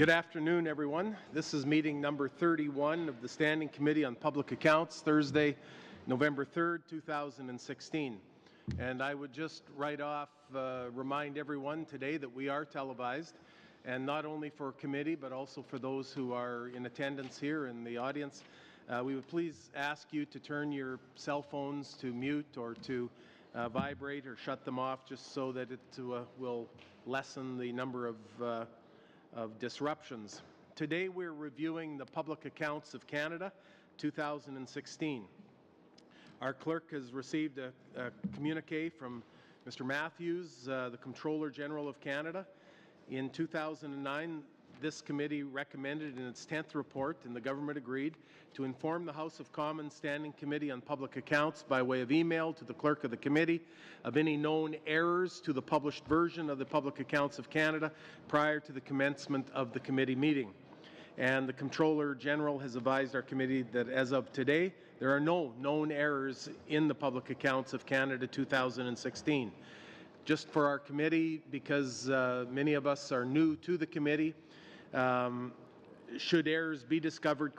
Good afternoon, everyone. This is meeting number 31 of the Standing Committee on Public Accounts, Thursday, November 3rd, 2016. And I would just right off remind everyone today that we are televised, and not only for committee, but also for those who are in attendance here in the audience. We would please ask you to turn your cell phones to mute or to vibrate or shut them off, just so that it will lessen the number of disruptions. Today we're reviewing the Public Accounts of Canada 2016. Our clerk has received a communique from Mr. Matthews, the Comptroller General of Canada. In 2009, this committee recommended in its 10th report, and the government agreed, to inform the House of Commons Standing Committee on Public Accounts by way of email to the clerk of the committee of any known errors to the published version of the Public Accounts of Canada prior to the commencement of the committee meeting. And the Comptroller General has advised our committee that as of today, there are no known errors in the Public Accounts of Canada 2016. Just for our committee, because many of us are new to the committee, should errors be discovered,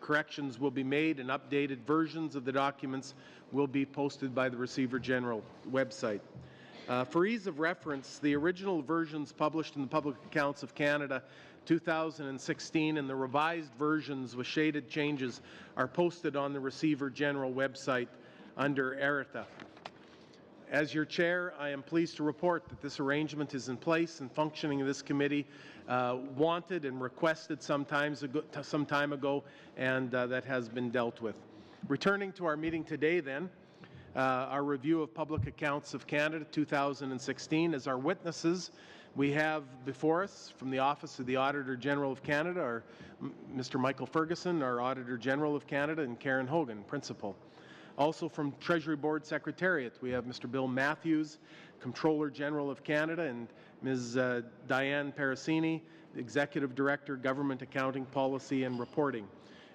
corrections will be made, and updated versions of the documents will be posted by the Receiver General website. For ease of reference, the original versions published in the Public Accounts of Canada 2016 and the revised versions with shaded changes are posted on the Receiver General website under Errata. As your chair, I am pleased to report that this arrangement is in place and functioning in this committee, wanted and requested some time ago, and that has been dealt with. Returning to our meeting today then, our review of Public Accounts of Canada 2016. As our witnesses, we have before us from the Office of the Auditor General of Canada, Mr. Michael Ferguson, our Auditor General of Canada, and Karen Hogan, Principal. Also from Treasury Board Secretariat, we have Mr. Bill Matthews, Comptroller General of Canada, and Ms. Diane Parasini, Executive Director, Government Accounting Policy and Reporting.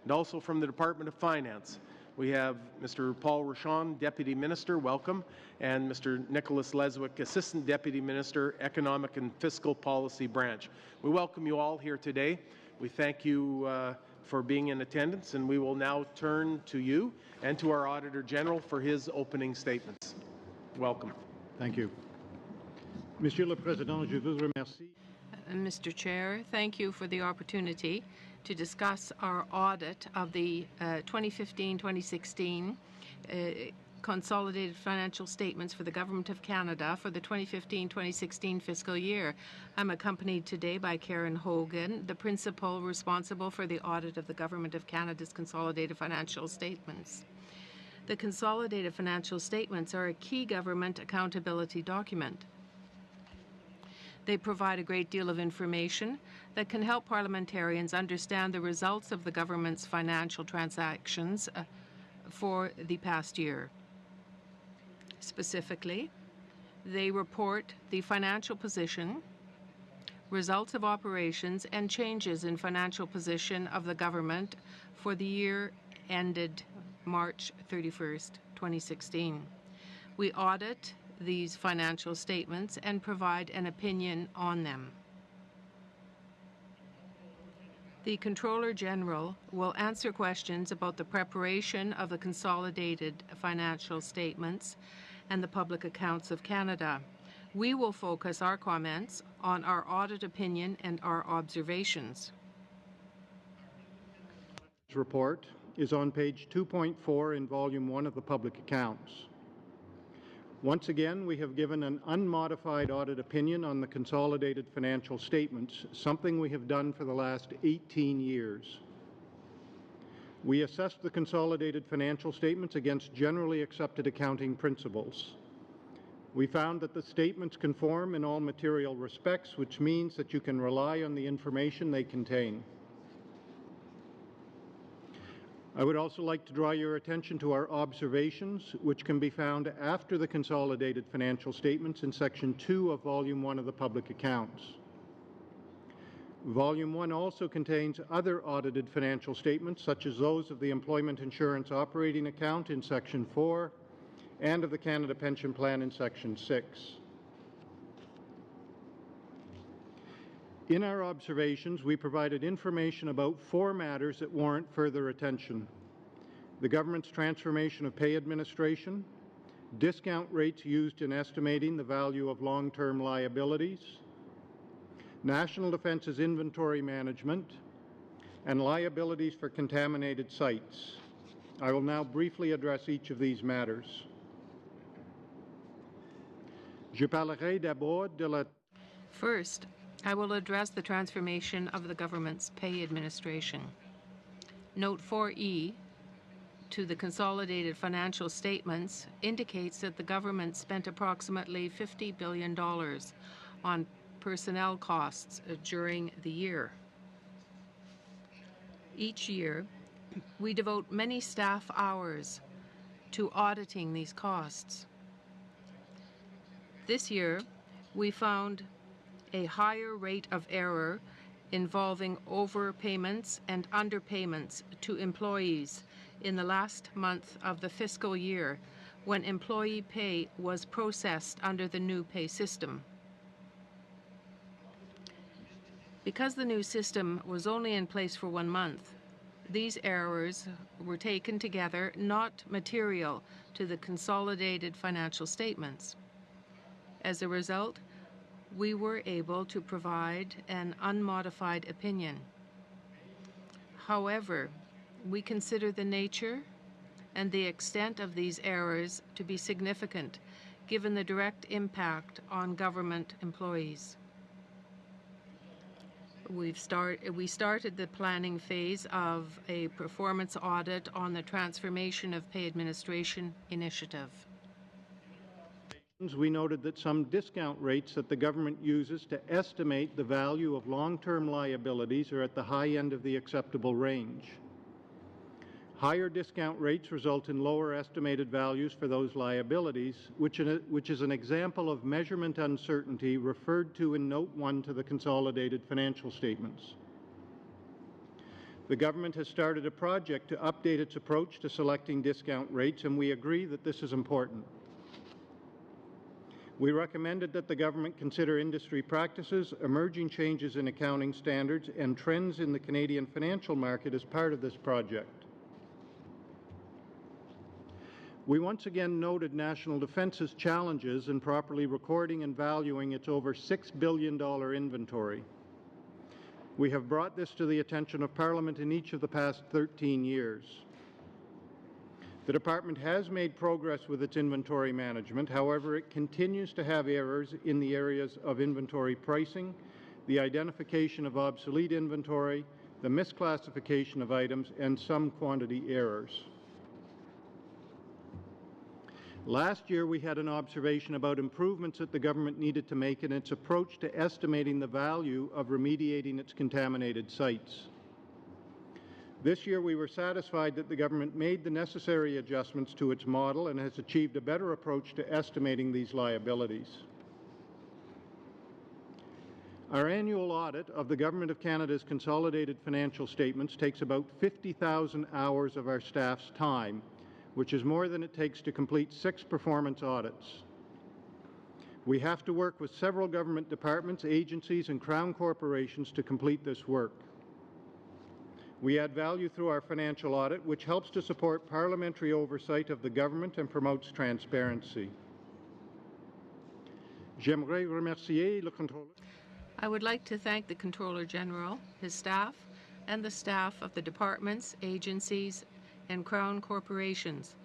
And also from the Department of Finance, we have Mr. Paul Rochon, Deputy Minister, welcome, and Mr. Nicholas Leswick, Assistant Deputy Minister, Economic and Fiscal Policy Branch. We welcome you all here today. We thank you for being in attendance, and we will now turn to you and to our Auditor General for his opening statements. Welcome. Thank you. Monsieur le Président, je vous remercie. Mr. Chair, thank you for the opportunity to discuss our audit of the 2015-2016 consolidated financial statements for the Government of Canada for the 2015-2016 fiscal year. I'm accompanied today by Karen Hogan, the principal responsible for the audit of the Government of Canada's consolidated financial statements. The consolidated financial statements are a key government accountability document. They provide a great deal of information that can help parliamentarians understand the results of the government's financial transactions for the past year. Specifically, they report the financial position, results of operations, and changes in financial position of the government for the year ended March 31st, 2016. We audit these financial statements and provide an opinion on them. The Comptroller General will answer questions about the preparation of the consolidated financial statements and the Public Accounts of Canada. We will focus our comments on our audit opinion and our observations. This report is on page 2.4 in Volume 1 of the Public Accounts. Once again, we have given an unmodified audit opinion on the consolidated financial statements, something we have done for the last 18 years. We assessed the consolidated financial statements against generally accepted accounting principles. We found that the statements conform in all material respects, which means that you can rely on the information they contain. I would also like to draw your attention to our observations, which can be found after the consolidated financial statements in Section 2 of Volume 1 of the Public Accounts. Volume 1 also contains other audited financial statements, such as those of the Employment Insurance Operating Account in Section 4 and of the Canada Pension Plan in Section 6. In our observations, we provided information about 4 matters that warrant further attention: the government's transformation of pay administration, discount rates used in estimating the value of long-term liabilities, National Defence's inventory management, and liabilities for contaminated sites. I will now briefly address each of these matters. Je parlerai d'abord de la... First, I will address the transformation of the government's pay administration. Note 4E to the consolidated financial statements indicates that the government spent approximately $50 billion on personnel costs during the year. Each year, we devote many staff hours to auditing these costs. This year, we found a higher rate of error involving overpayments and underpayments to employees in the last month of the fiscal year when employee pay was processed under the new pay system. Because the new system was only in place for 1 month, these errors were taken together, not material to the consolidated financial statements. As a result, we were able to provide an unmodified opinion. However, we consider the nature and the extent of these errors to be significant, given the direct impact on government employees. We started the planning phase of a performance audit on the transformation of pay administration initiative. We noted that some discount rates that the government uses to estimate the value of long-term liabilities are at the high end of the acceptable range. Higher discount rates result in lower estimated values for those liabilities, which is an example of measurement uncertainty referred to in Note 1 to the consolidated financial statements. The government has started a project to update its approach to selecting discount rates, and we agree that this is important. We recommended that the government consider industry practices, emerging changes in accounting standards, and trends in the Canadian financial market as part of this project. We once again noted National Defence's challenges in properly recording and valuing its over $6 billion inventory. We have brought this to the attention of Parliament in each of the past 13 years. The Department has made progress with its inventory management. However, it continues to have errors in the areas of inventory pricing, the identification of obsolete inventory, the misclassification of items, and some quantity errors. Last year, we had an observation about improvements that the government needed to make in its approach to estimating the value of remediating its contaminated sites. This year, we were satisfied that the government made the necessary adjustments to its model and has achieved a better approach to estimating these liabilities. Our annual audit of the Government of Canada's consolidated financial statements takes about 50,000 hours of our staff's time, which is more than it takes to complete 6 performance audits. We have to work with several government departments, agencies, and Crown corporations to complete this work. We add value through our financial audit, which helps to support parliamentary oversight of the government and promotes transparency. J'aimerais remercier le contrôleur. I would like to thank the Comptroller General, his staff, and the staff of the departments, agencies, and Crown corporations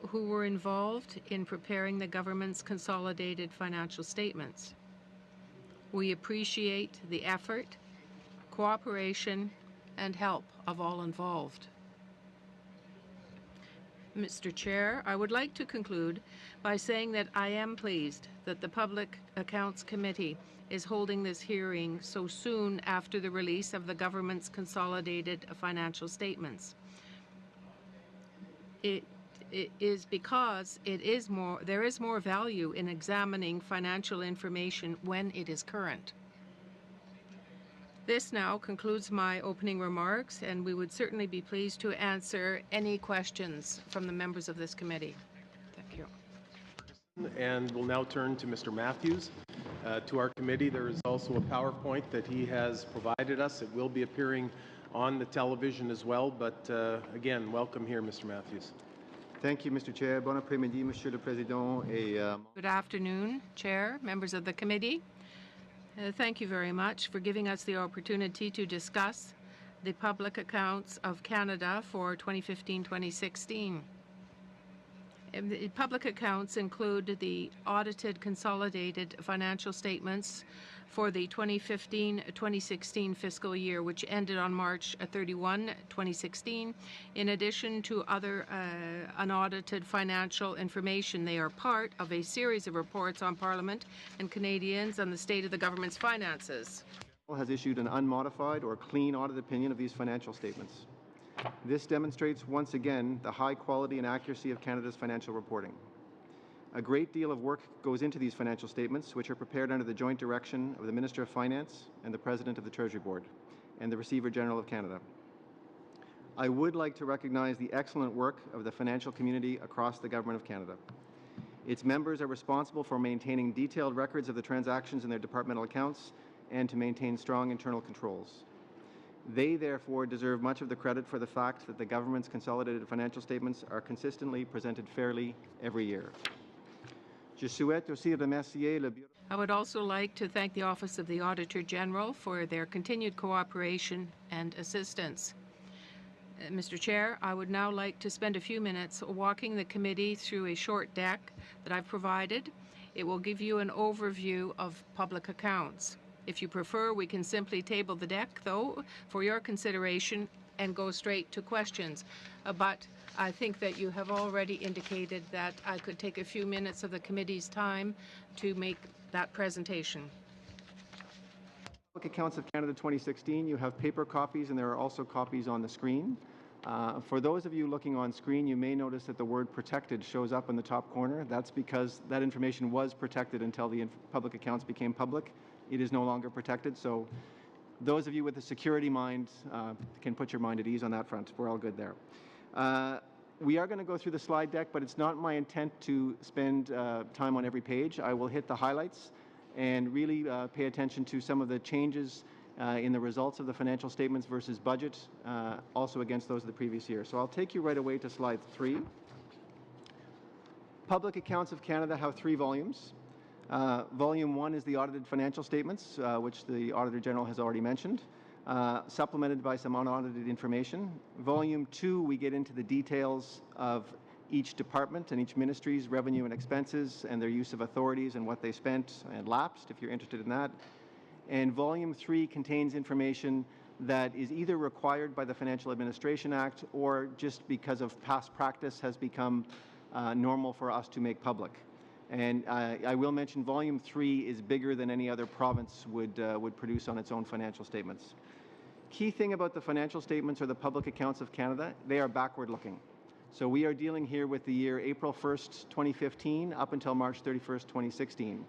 who were involved in preparing the government's consolidated financial statements. We appreciate the effort, cooperation, and help of all involved. Mr. Chair, I would like to conclude by saying that I am pleased that the Public Accounts Committee is holding this hearing so soon after the release of the government's consolidated financial statements. It is because there is more value in examining financial information when it is current. This now concludes my opening remarks, and we would certainly be pleased to answer any questions from the members of this committee. Thank you. And we'll now turn to Mr. Matthews to our committee. There is also a PowerPoint that he has provided us. It will be appearing on the television as well, but again, welcome here, Mr. Matthews. Thank you, Mr. Chair. Bon après-midi, Monsieur le Président. Good afternoon, Chair, members of the committee. Thank you very much for giving us the opportunity to discuss the public accounts of Canada for 2015-2016. The public accounts include the audited consolidated financial statements for the 2015-2016 fiscal year, which ended on March 31, 2016. In addition to other unaudited financial information, they are part of a series of reports on Parliament and Canadians on the state of the government's finances. Has issued an unmodified or clean audit opinion of these financial statements. This demonstrates once again the high quality and accuracy of Canada's financial reporting. A great deal of work goes into these financial statements, which are prepared under the joint direction of the Minister of Finance and the President of the Treasury Board and the Receiver General of Canada. I would like to recognize the excellent work of the financial community across the Government of Canada. Its members are responsible for maintaining detailed records of the transactions in their departmental accounts and to maintain strong internal controls. They, therefore, deserve much of the credit for the fact that the government's consolidated financial statements are consistently presented fairly every year. I would also like to thank the Office of the Auditor General for their continued cooperation and assistance. Mr. Chair, I would now like to spend a few minutes walking the committee through a short deck that I've provided. It will give you an overview of public accounts. If you prefer, we can simply table the deck, though, for your consideration and go straight to questions. But I think that you have already indicated that I could take a few minutes of the committee's time to make that presentation. Public Accounts of Canada 2016, you have paper copies and there are also copies on the screen. For those of you looking on screen, you may notice that the word protected shows up in the top corner. That's because that information was protected until the public accounts became public. It is no longer protected, so those of you with a security mind can put your mind at ease on that front. We're all good there. We are going to go through the slide deck, but it's not my intent to spend time on every page. I will hit the highlights and really pay attention to some of the changes in the results of the financial statements versus budget, also against those of the previous year. So I'll take you right away to slide 3. Public Accounts of Canada have 3 volumes. Volume 1 is the audited financial statements, which the Auditor General has already mentioned, supplemented by some unaudited information. Volume 2, we get into the details of each department and each ministry's revenue and expenses and their use of authorities and what they spent and lapsed, if you're interested in that. And Volume 3 contains information that is either required by the Financial Administration Act or just because of past practice has become normal for us to make public. And I will mention Volume 3 is bigger than any other province would produce on its own financial statements. Key thing about the financial statements or the Public Accounts of Canada, they are backward-looking. So we are dealing here with the year April 1st, 2015 up until March 31st, 2016.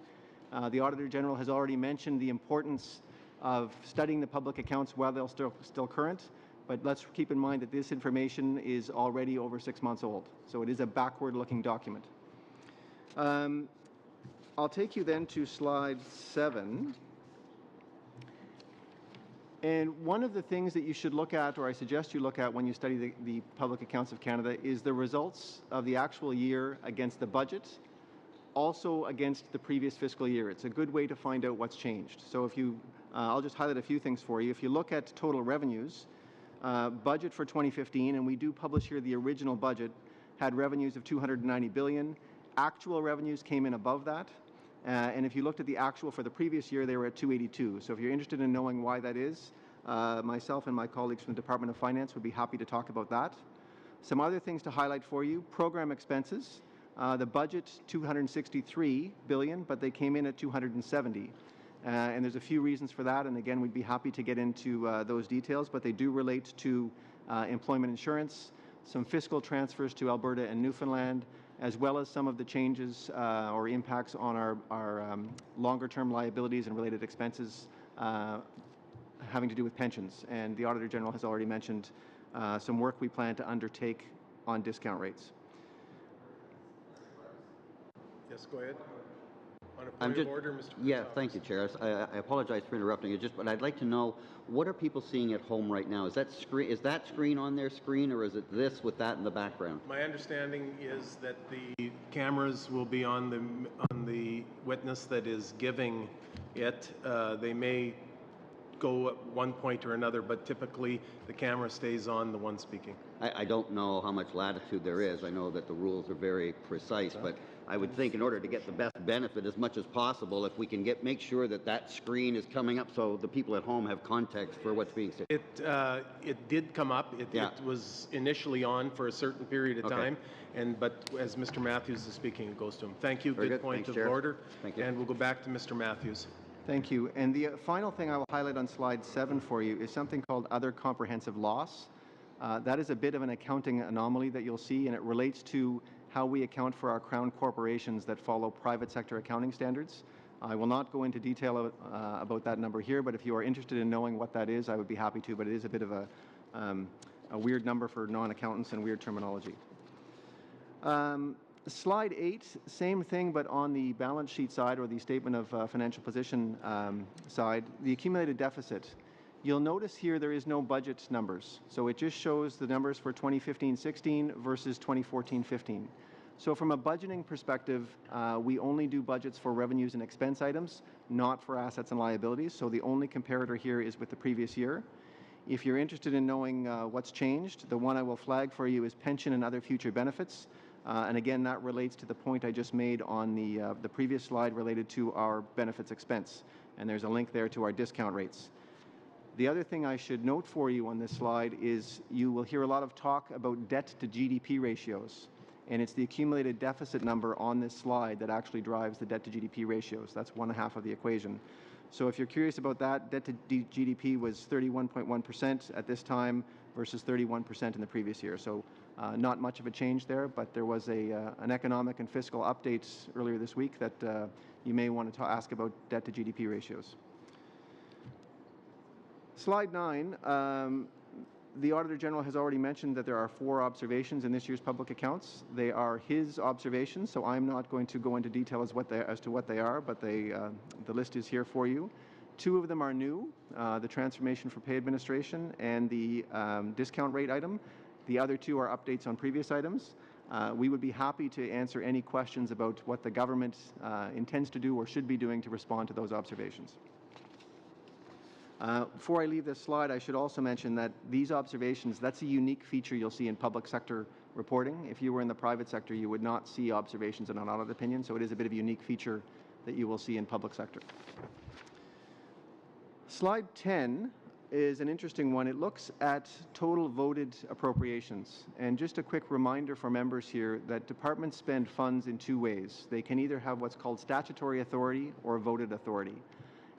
The Auditor General has already mentioned the importance of studying the public accounts while they're still current, but let's keep in mind that this information is already over 6 months old. So it is a backward-looking document. I'll take you then to slide 7. And one of the things that you should look at, or I suggest you look at when you study the Public Accounts of Canada, is the results of the actual year against the budget, also against the previous fiscal year. It's a good way to find out what's changed. So if you, I'll just highlight a few things for you. If you look at total revenues, budget for 2015, and we do publish here the original budget, had revenues of $290 billion. Actual revenues came in above that. And if you looked at the actual for the previous year, they were at 282. So if you're interested in knowing why that is, myself and my colleagues from the Department of Finance would be happy to talk about that. Some other things to highlight for you: program expenses. The budget $263 billion, but they came in at 270. And there's a few reasons for that, and again, we'd be happy to get into those details, but they do relate to employment insurance, some fiscal transfers to Alberta and Newfoundland, as well as some of the changes or impacts on our longer-term liabilities and related expenses having to do with pensions. And the Auditor General has already mentioned some work we plan to undertake on discount rates. Yes, go ahead. On a point of order, Mr. Yeah, Christopherson. thank you, Chair. I apologize for interrupting you, but I'd like to know, what are people seeing at home right now? Is that screen on their screen, or is it this with that in the background? My understanding is that the cameras will be on the witness that is giving it. They may go at one point or another, but typically the camera stays on the one speaking. I don't know how much latitude there is. I know that the rules are very precise, but I would think in order to get the best benefit as much as possible, if we can make sure that that screen is coming up so the people at home have context for what's being said. It did come up. It was initially on for a certain period of time, but as Mr. Matthews is speaking, it goes to him. Thank you. Good point of order. Thank you. And we'll go back to Mr. Matthews. Thank you. And the final thing I will highlight on slide 7 for you is something called other comprehensive loss. That is a bit of an accounting anomaly that you'll see, and it relates to how we account for our crown corporations that follow private sector accounting standards. I will not go into detail about that number here, but if you are interested in knowing what that is, I would be happy to, but it is a bit of a weird number for non-accountants and weird terminology. Slide 8, same thing, but on the balance sheet side, or the statement of financial position side, the accumulated deficit. You'll notice here there is no budget numbers. So it just shows the numbers for 2015-16 versus 2014-15. So from a budgeting perspective, we only do budgets for revenues and expense items, not for assets and liabilities. So the only comparator here is with the previous year. If you're interested in knowing what's changed, the one I will flag for you is pension and other future benefits. And again, that relates to the point I just made on the previous slide related to our benefits expense. And there's a link there to our discount rates. The other thing I should note for you on this slide is you will hear a lot of talk about debt to GDP ratios. And it's the accumulated deficit number on this slide that actually drives the debt to GDP ratios. That's 1/2 of the equation. So if you're curious about that, debt to GDP was 31.1% at this time versus 31% in the previous year. So not much of a change there, but there was an economic and fiscal update earlier this week that you may want to ask about debt to GDP ratios. Slide 9, the Auditor General has already mentioned that there are 4 observations in this year's public accounts. They are his observations, so I'm not going to go into detail as to what they are, but the list is here for you. 2 of them are new, the transformation for pay administration and the discount rate item. The other 2 are updates on previous items. We would be happy to answer any questions about what the government intends to do or should be doing to respond to those observations. Before I leave this slide, I should also mention that these observations, that's a unique feature you'll see in public sector reporting. If you were in the private sector, you would not see observations in an audit opinion, so it is a bit of a unique feature that you will see in public sector. Slide 10 is an interesting one. It looks at total voted appropriations. And just a quick reminder for members here that departments spend funds in 2 ways. They can either have what's called statutory authority or voted authority.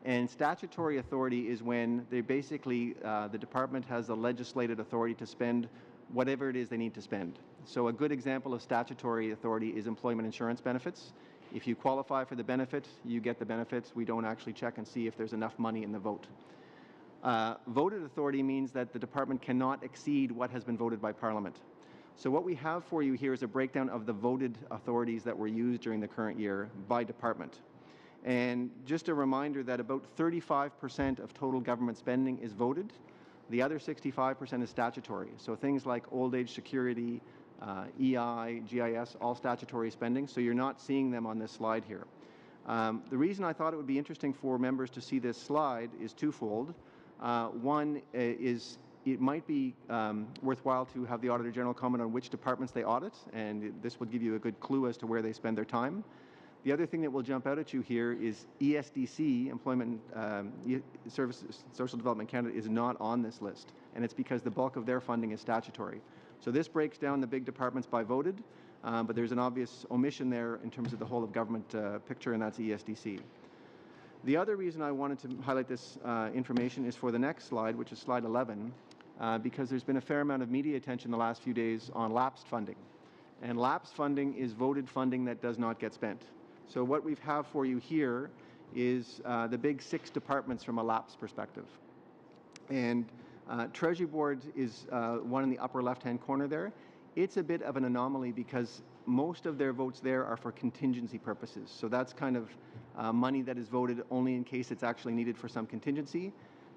And statutory authority is when they basically, the department has the legislated authority to spend whatever it is they need to spend. So a good example of statutory authority is employment insurance benefits. If you qualify for the benefit, you get the benefits. We don't actually check and see if there's enough money in the vote. Voted authority means that the department cannot exceed what has been voted by Parliament. So what we have for you here is a breakdown of the voted authorities that were used during the current year by department. And just a reminder that about 35% of total government spending is voted. The other 65% is statutory. So things like old age security, EI, GIS, all statutory spending. So you're not seeing them on this slide here. The reason I thought it would be interesting for members to see this slide is twofold. One is it might be worthwhile to have the Auditor General comment on which departments they audit, and this would give you a good clue as to where they spend their time. The other thing that will jump out at you here is ESDC, Employment Services, Social Development Canada, is not on this list, and it's because the bulk of their funding is statutory. So this breaks down the big departments by voted, but there's an obvious omission there in terms of the whole of government picture, and that's ESDC. The other reason I wanted to highlight this information is for the next slide, which is slide 11, because there's been a fair amount of media attention the last few days on lapsed funding. And lapsed funding is voted funding that does not get spent. So what we have for you here is the big 6 departments from a lapse perspective. And Treasury Board is one in the upper left-hand corner there. It's a bit of an anomaly because most of their votes there are for contingency purposes. So that's kind of money that is voted only in case it's actually needed for some contingency.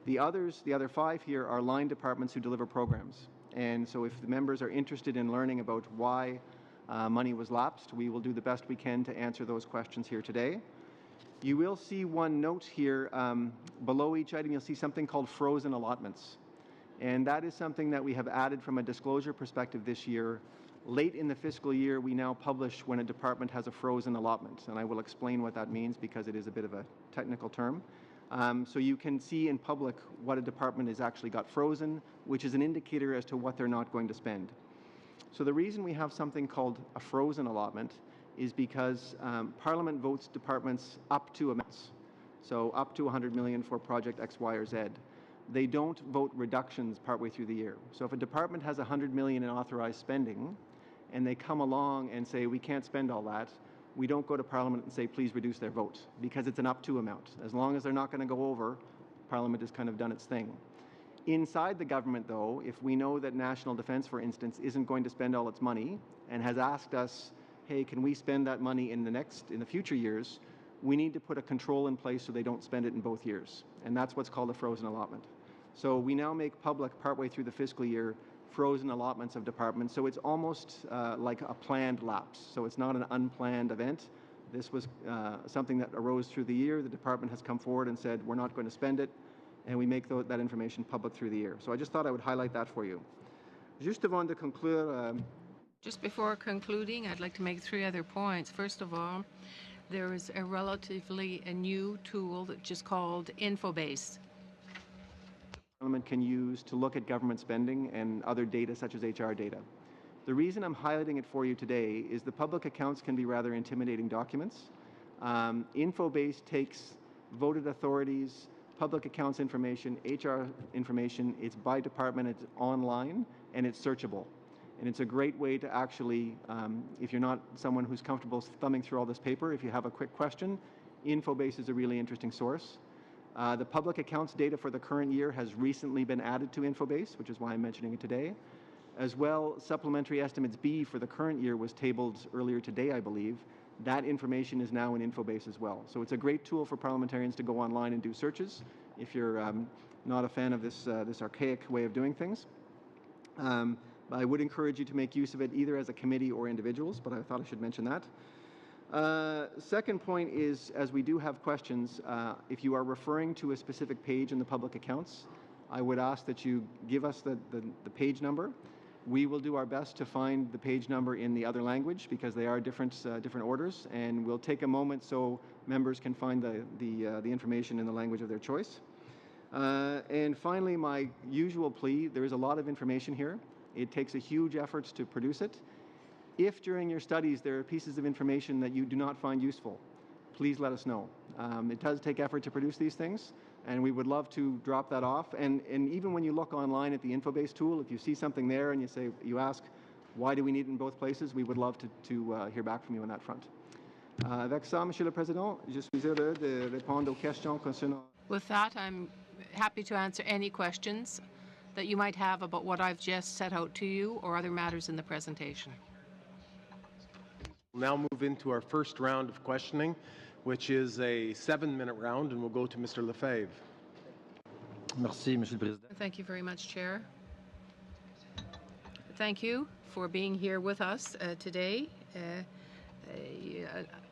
The other 5 here are line departments who deliver programs. And so if the members are interested in learning about why money was lapsed, we will do the best we can to answer those questions here today. You will see one note here below each item. You'll see something called frozen allotments. And that is something that we have added from a disclosure perspective this year. Late in the fiscal year, we now publish when a department has a frozen allotment. And I will explain what that means because it is a bit of a technical term. So you can see in public what a department has actually got frozen, which is an indicator as to what they're not going to spend. So the reason we have something called a frozen allotment is because Parliament votes departments up to amounts. So up to 100 million for project X, Y, or Z. They don't vote reductions partway through the year. So if a department has 100 million in authorized spending and they come along and say we can't spend all that, we don't go to Parliament and say please reduce their vote because it's an up to amount. As long as they're not going to go over, Parliament has kind of done its thing. Inside the government, though, if we know that national defence, for instance, isn't going to spend all its money and has asked us, hey, can we spend that money in the future years, we need to put a control in place so they don't spend it in both years. And that's what's called a frozen allotment. So we now make public partway through the fiscal year frozen allotments of departments. So it's almost like a planned lapse. So it's not an unplanned event. This was something that arose through the year. The department has come forward and said we're not going to spend it, and we make that information public through the year. So I just thought I would highlight that for you. Just avant de conclure, Just before concluding, I'd like to make 3 other points. First of all, there is a relatively new tool that's just called Infobase. Parliament can use to look at government spending and other data such as HR data. The reason I'm highlighting it for you today is the public accounts can be rather intimidating documents. Infobase takes voted authorities, public accounts information, HR information, it's by department, it's online, and it's searchable. And it's a great way to actually, if you're not someone who's comfortable thumbing through all this paper, if you have a quick question, Infobase is a really interesting source. The public accounts data for the current year has recently been added to Infobase, which is why I'm mentioning it today. As well, Supplementary Estimates B for the current year was tabled earlier today, I believe. That information is now in Infobase as well. So it's a great tool for parliamentarians to go online and do searches if you're not a fan of this archaic way of doing things. I would encourage you to make use of it either as a committee or individuals, but I thought I should mention that. Second point is, as we do have questions, if you are referring to a specific page in the public accounts, I would ask that you give us the page number. We will do our best to find the page number in the other language because they are different orders, and we'll take a moment so members can find the information in the language of their choice. And finally, my usual plea, there is a lot of information here. It takes a huge effort to produce it. If during your studies there are pieces of information that you do not find useful, please let us know. It does take effort to produce these things, and we would love to drop that off. And even when you look online at the Infobase tool, if you see something there and you ask, why do we need it in both places, we would love to hear back from you on that front. Avec ça, Monsieur le Président, je suis heureux de répondre aux questions concernant. With that, I'm happy to answer any questions that you might have about what I've just set out to you or other matters in the presentation. We'll now move into our first round of questioning, which is a 7-minute round, and we'll go to Mr. Lefebvre. Merci, Monsieur le Président. Thank you very much, Chair. Thank you for being here with us today.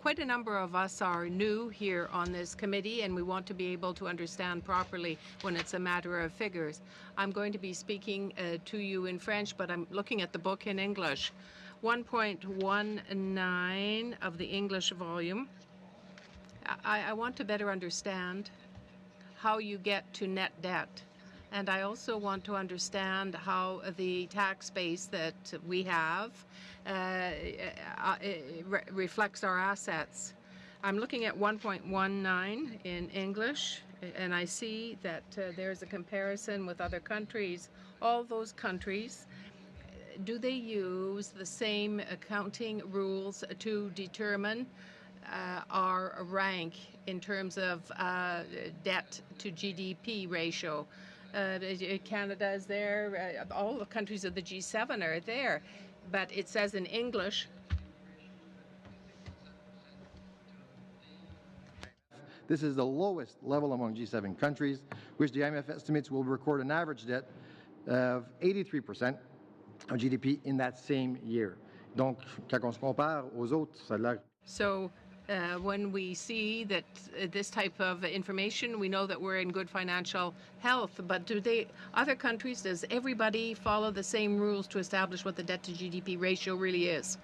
Quite a number of us are new here on this committee, and we want to be able to understand properly when it's a matter of figures. I'm going to be speaking to you in French, but I'm looking at the book in English. 1.19 of the English volume. I want to better understand how you get to net debt. And I also want to understand how the tax base that we have reflects our assets. I'm looking at 1.19 in English, and I see that there's a comparison with other countries. All those countries, do they use the same accounting rules to determine our rank in terms of debt to GDP ratio? Canada is there, all the countries of the G7 are there, but it says in English This is the lowest level among G7 countries, which the IMF estimates will record an average debt of 83% of GDP in that same year. Donc, quand on se compare aux autres, ça a l'air. So when we see that this type of information, we know that we're in good financial health. But other countries, does everybody follow the same rules to establish what the debt to GDP ratio really is?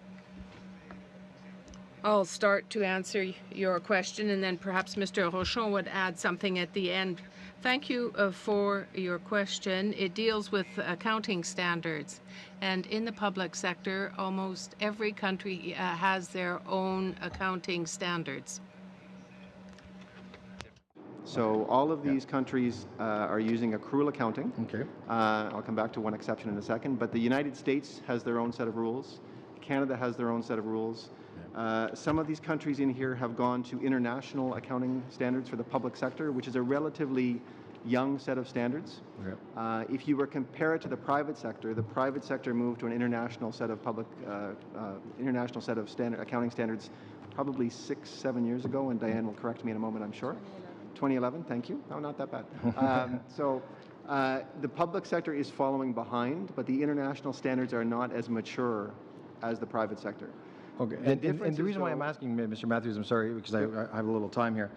I'll start to answer your question, and then perhaps Mr. Rochon would add something at the end. Thank you for your question. It deals with accounting standards. And in the public sector, almost every country has their own accounting standards. So all of these countries are using accrual accounting. Okay. I'll come back to one exception in a second. But the United States has their own set of rules. Canada has their own set of rules. Some of these countries in here have gone to international accounting standards for the public sector, which is a relatively young set of standards. Okay. If you were to compare it to the private sector moved to an international set of accounting standards probably 6-7 years ago, and Diane will correct me in a moment, I'm sure. 2011, thank you. No, not that bad. The public sector is following behind, but the international standards are not as mature as the private sector. Okay, and the reason why I'm asking, Mr. Matthews, I'm sorry, because I have a little time here,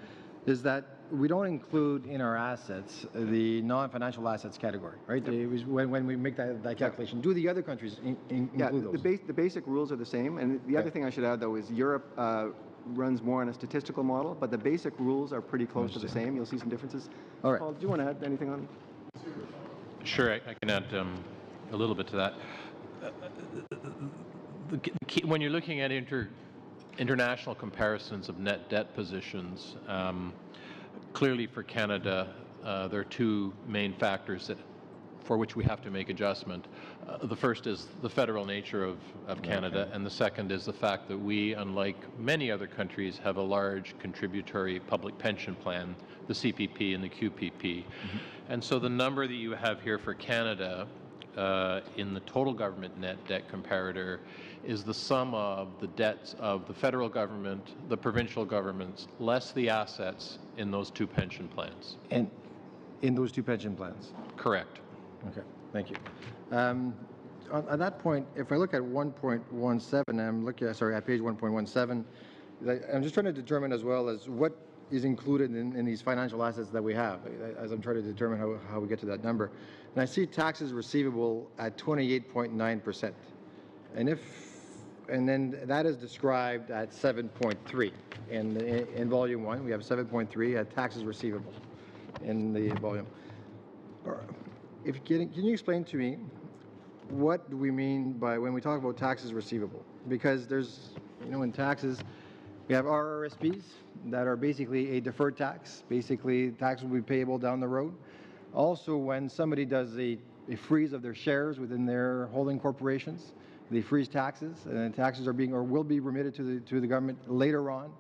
is that we don't include in our assets the non-financial assets category, right? When we make that calculation, do the other countries include those? The basic rules are the same, and the other thing I should add, though, is Europe runs more on a statistical model, but the basic rules are pretty close to the same. You'll see some differences. All right. Paul, do you want to add anything on? Sure, I can add a little bit to that. When you're looking at international comparisons of net debt positions, clearly for Canada, there are two main factors for which we have to make adjustment. The first is the federal nature of Canada, and the second is the fact that we, unlike many other countries, have a large contributory public pension plan, the CPP and the QPP. And so the number that you have here for Canada in the total government net debt comparator is the sum of the debts of the federal government, the provincial governments, less the assets in those two pension plans. And in those two pension plans? Correct. Okay, thank you. On that point, if I look at 1.17, I'm looking at, sorry, at page 1.17, I'm just trying to determine as well as what is included in these financial assets that we have, as I'm trying to determine how we get to that number. And I see taxes receivable at 28.9%. And then that is described at 7.3. In volume 1, we have 7.3 at taxes receivable in the volume. Can you explain to me what do we mean by when we talk about taxes receivable? Because there's, in taxes, we have RRSPs that are basically a deferred tax. Basically, tax will be payable down the road. Also, when somebody does a freeze of their shares within their holding corporations, they freeze taxes, and taxes are being or will be remitted to the government later on.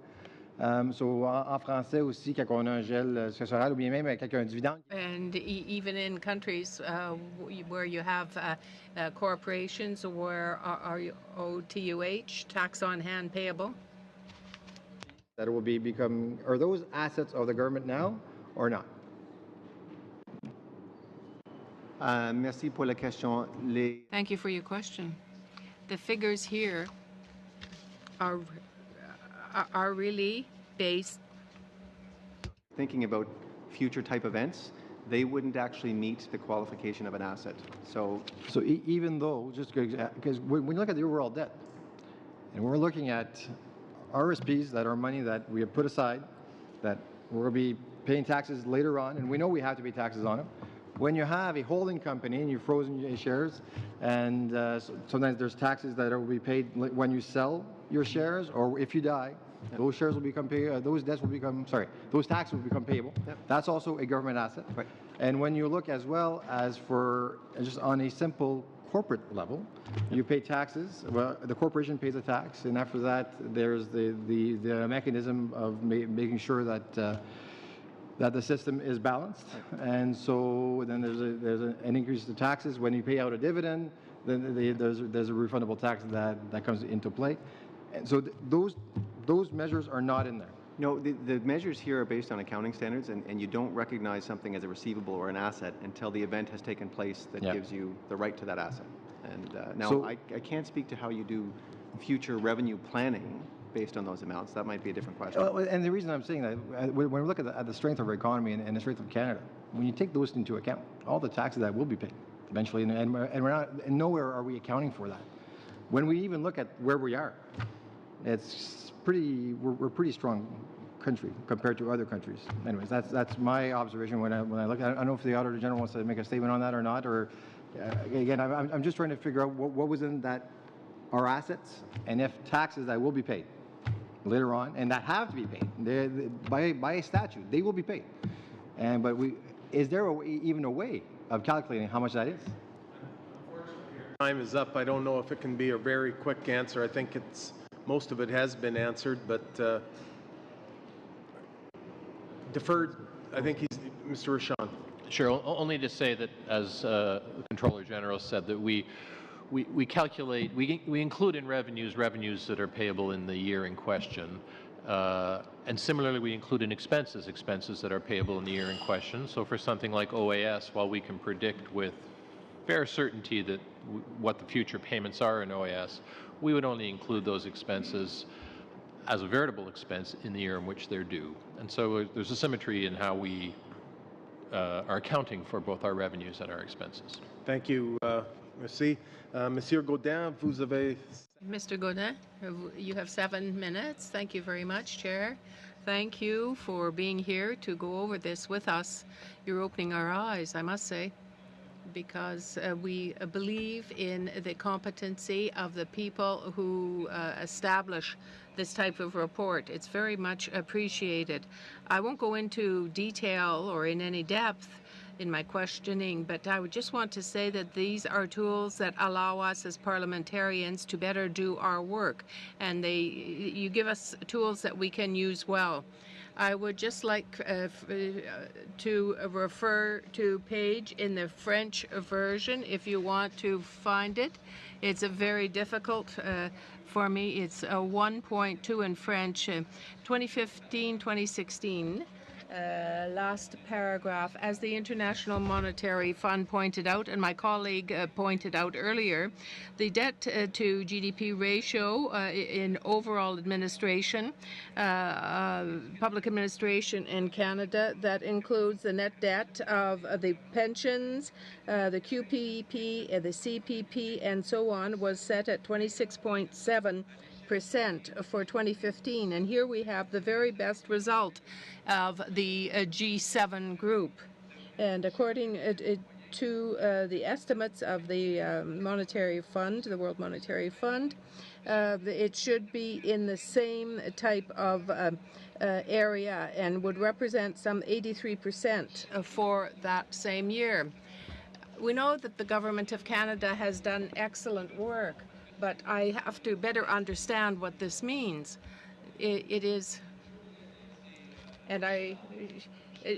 So en français aussi, quand on a un gel successoral ou bien même quand il y a un dividende. And even in countries where you have corporations where are OTUH, tax on hand payable? That it will become, are those assets of the government now or not? Merci pour la question. Thank you for your question. The figures here are really based. Thinking about future type events, they wouldn't actually meet the qualification of an asset. So Even though, just because when you look at the overall debt, and we're looking at RSPs that are money that we have put aside, that we'll be paying taxes later on, and we know we have to pay taxes on them. When you have a holding company and you've frozen your shares, and sometimes there's taxes that will be paid when you sell your shares, or if you die, those shares will become those taxes will become payable. Yep. That's also a government asset. Right. And when you look as well as for just on a simple corporate level, you pay taxes. Well, the corporation pays a tax, and after that, there's the mechanism of making sure that that the system is balanced, and so then there's an increase to taxes. When you pay out a dividend, then there's a refundable tax that comes into play, and so those measures are not in there. No, the measures here are based on accounting standards, and you don't recognize something as a receivable or an asset until the event has taken place that Yeah. gives you the right to that asset. And now, So- I can't speak to how you do future revenue planning based on those amounts. That might be a different question. Well, and the reason I'm saying that, when we look at the strength of our economy and the strength of Canada, when you take those into account, all the taxes that will be paid eventually, and we're not, and nowhere are we accounting for that. When we even look at where we are, it's pretty, we're a pretty strong country compared to other countries. Anyways, that's my observation when I look at it. I don't know if the Auditor General wants to make a statement on that or not, or again, I'm just trying to figure out what was in that, our assets, and if taxes that will be paid later on, and that have to be paid by statute, they will be paid. But is there even a way of calculating how much that is? Time is up. I don't know if it can be a very quick answer. I think most of it has been answered, but deferred. I think Mr. Rashawn. Sure. Only to say that, as the Controller General said, that we calculate, we include in revenues that are payable in the year in question. And similarly, we include in expenses that are payable in the year in question. So for something like OAS, while we can predict with fair certainty that what the future payments are in OAS, we would only include those expenses as a veritable expense in the year in which they're due. And so there's a symmetry in how we are accounting for both our revenues and our expenses. Thank you. Merci. Monsieur Gaudin, vous avez... Mr. Godin, you have 7 minutes. Thank you very much, Chair. Thank you for being here to go over this with us. You're opening our eyes, I must say, because we believe in the competency of the people who establish this type of report. It's very much appreciated. I won't go into detail or in any depth in my questioning, but I would just want to say that these are tools that allow us as parliamentarians to better do our work, and you give us tools that we can use well. I would just like to refer to page in the French version if you want to find it. It's a very difficult for me. It's 1.2 in French, 2015-2016. Last paragraph, as the International Monetary Fund pointed out, and my colleague pointed out earlier, the debt to GDP ratio in overall administration, public administration in Canada, that includes the net debt of the pensions, the QPP, the CPP, and so on, was set at 26.7% for 2015, and here we have the very best result of the G7 group. And according to the estimates of the Monetary Fund, the World Monetary Fund, it should be in the same type of area and would represent some 83% for that same year. We know that the Government of Canada has done excellent work, but I have to better understand what this means. It is, and I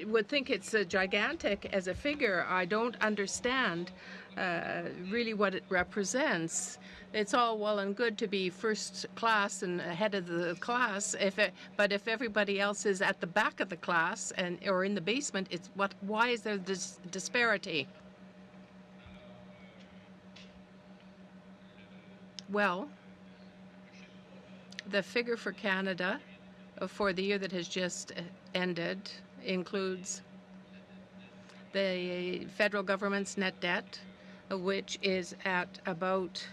would think it's gigantic as a figure. I don't understand really what it represents. It's all well and good to be first class and ahead of the class, but if everybody else is at the back of the class or in the basement, why is there this disparity? Well, the figure for Canada for the year that has just ended includes the federal government's net debt, which is at about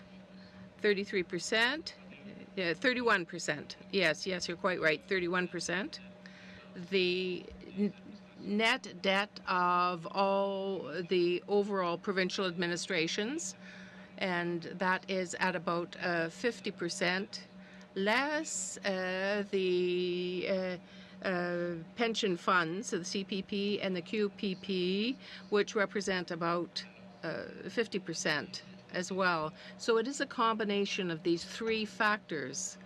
33%, 31%. Yes, you're quite right, 31%. The net debt of all the overall provincial administrations, and that is at about 50%, less the pension funds, so the CPP and the QPP, which represent about 50% as well. So it is a combination of these three factors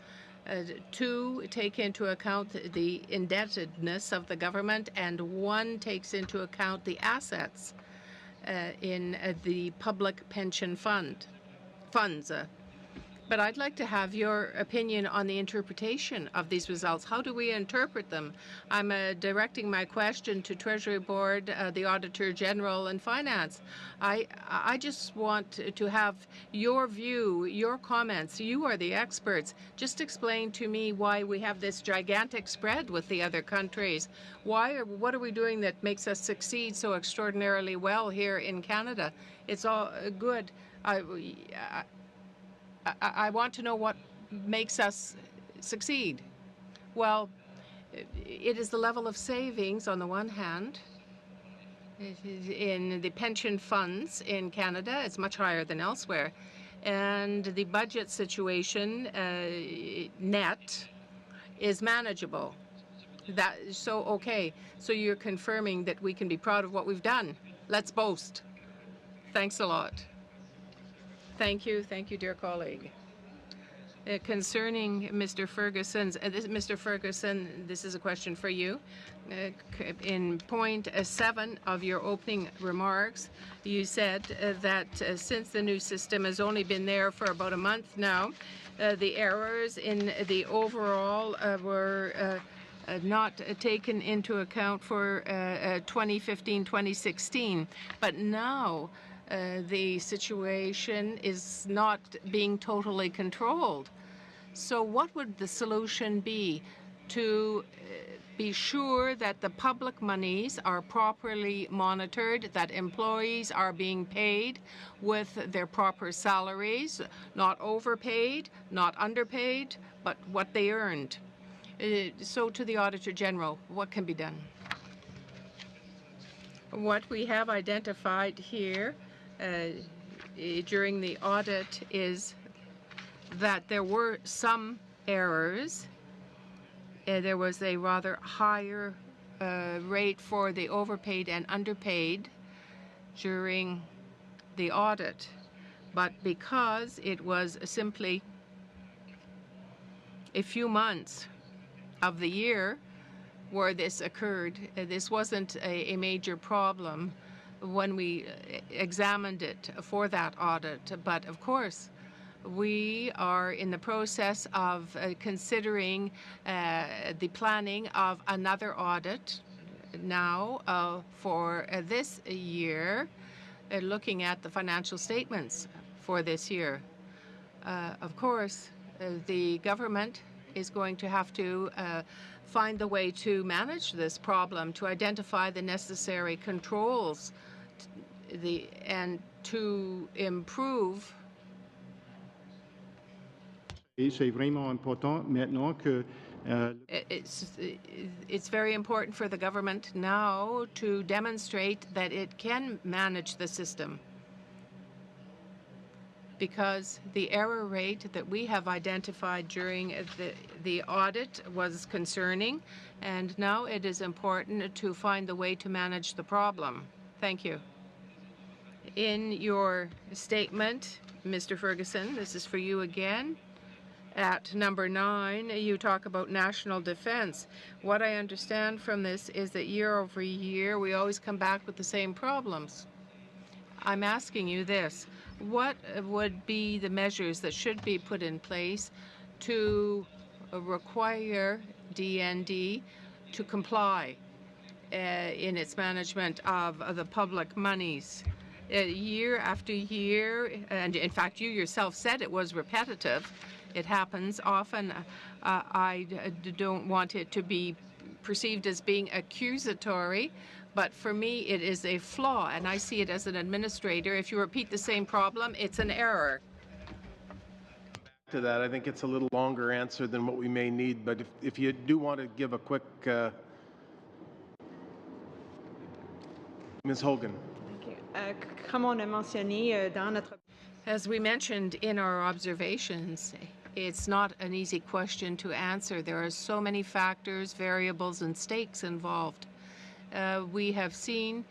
to take into account the indebtedness of the government, and one takes into account the assets in the public pension funds. But I'd like to have your opinion on the interpretation of these results. How do we interpret them? I'm directing my question to Treasury Board, the Auditor General, and Finance. I just want to have your view, your comments. You are the experts. Just explain to me why we have this gigantic spread with the other countries. What are we doing that makes us succeed so extraordinarily well here in Canada? It's all good. I want to know what makes us succeed. Well, it is the level of savings on the one hand. In the pension funds in Canada, it's much higher than elsewhere. And the budget situation, net, is manageable. Okay, so you're confirming that we can be proud of what we've done. Let's boast. Thanks a lot. Thank you, dear colleague. Concerning Mr. Ferguson's, Mr. Ferguson, this is a question for you. In point 7 of your opening remarks, you said that since the new system has only been there for about a month now, the errors in the overall were not taken into account for 2015-2016. But now, the situation is not being totally controlled. So what would the solution be to be sure that the public monies are properly monitored, that employees are being paid with their proper salaries, not overpaid, not underpaid, but what they earned? So to the Auditor General, what can be done? What we have identified here during the audit is that there were some errors. There was a rather higher rate for the overpaid and underpaid during the audit. But because it was simply a few months of the year where this occurred, this wasn't a major problem when we examined it for that audit. But of course, we are in the process of considering the planning of another audit now for this year, looking at the financial statements for this year. Of course, the government is going to have to find the way to manage this problem, to identify the necessary controls and to improve. C'est vraiment important maintenant que it's very important for the government now to demonstrate that it can manage the system, because the error rate that we have identified during the audit was concerning, and now it is important to find the way to manage the problem. Thank you. In your statement, Mr. Ferguson, this is for you again. At number 9, you talk about national defense. What I understand from this is that year over year, we always come back with the same problems. I'm asking you this. What would be the measures that should be put in place to require DND to comply in its management of the public monies? Year after year, and in fact you yourself said it was repetitive. It happens often. I don't want it to be perceived as being accusatory, but for me it is a flaw, and I see it as an administrator. If you repeat the same problem, it's an error. To that, I think it's a little longer answer than what we may need, but if you do want to give a quick... Ms. Hogan. As we mentioned in our observations, it's not an easy question to answer. There are so many factors, variables, and stakes involved. We have seen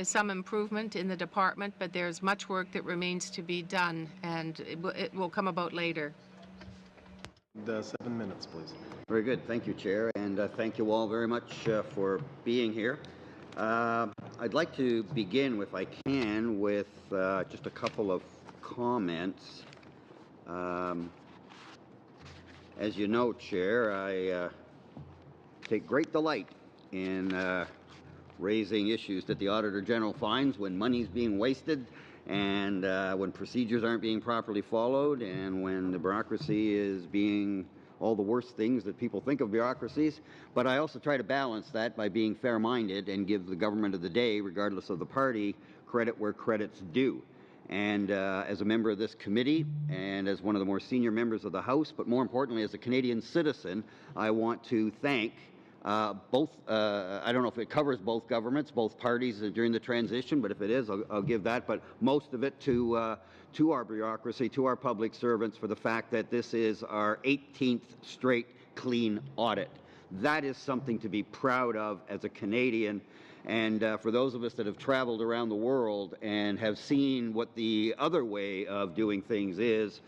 some improvement in the department, but there's much work that remains to be done, and it will come about later. 7 minutes, please. Very good. Thank you, Chair, and thank you all very much for being here. I'd like to begin, if I can, with just a couple of comments. As you know, Chair, I take great delight in raising issues that the Auditor General finds when money's being wasted and when procedures aren't being properly followed and when the bureaucracy is being all the worst things that people think of bureaucracies. But I also try to balance that by being fair-minded and give the government of the day, regardless of the party, credit where credit's due. And as a member of this committee and as one of the more senior members of the House, but more importantly as a Canadian citizen, I want to thank both, I don't know if it covers both governments, both parties during the transition, but if it is, I'll give that, but most of it to our bureaucracy, to our public servants for the fact that this is our 18th straight clean audit. That is something to be proud of as a Canadian. And for those of us that have traveled around the world and have seen what the other way of doing things is,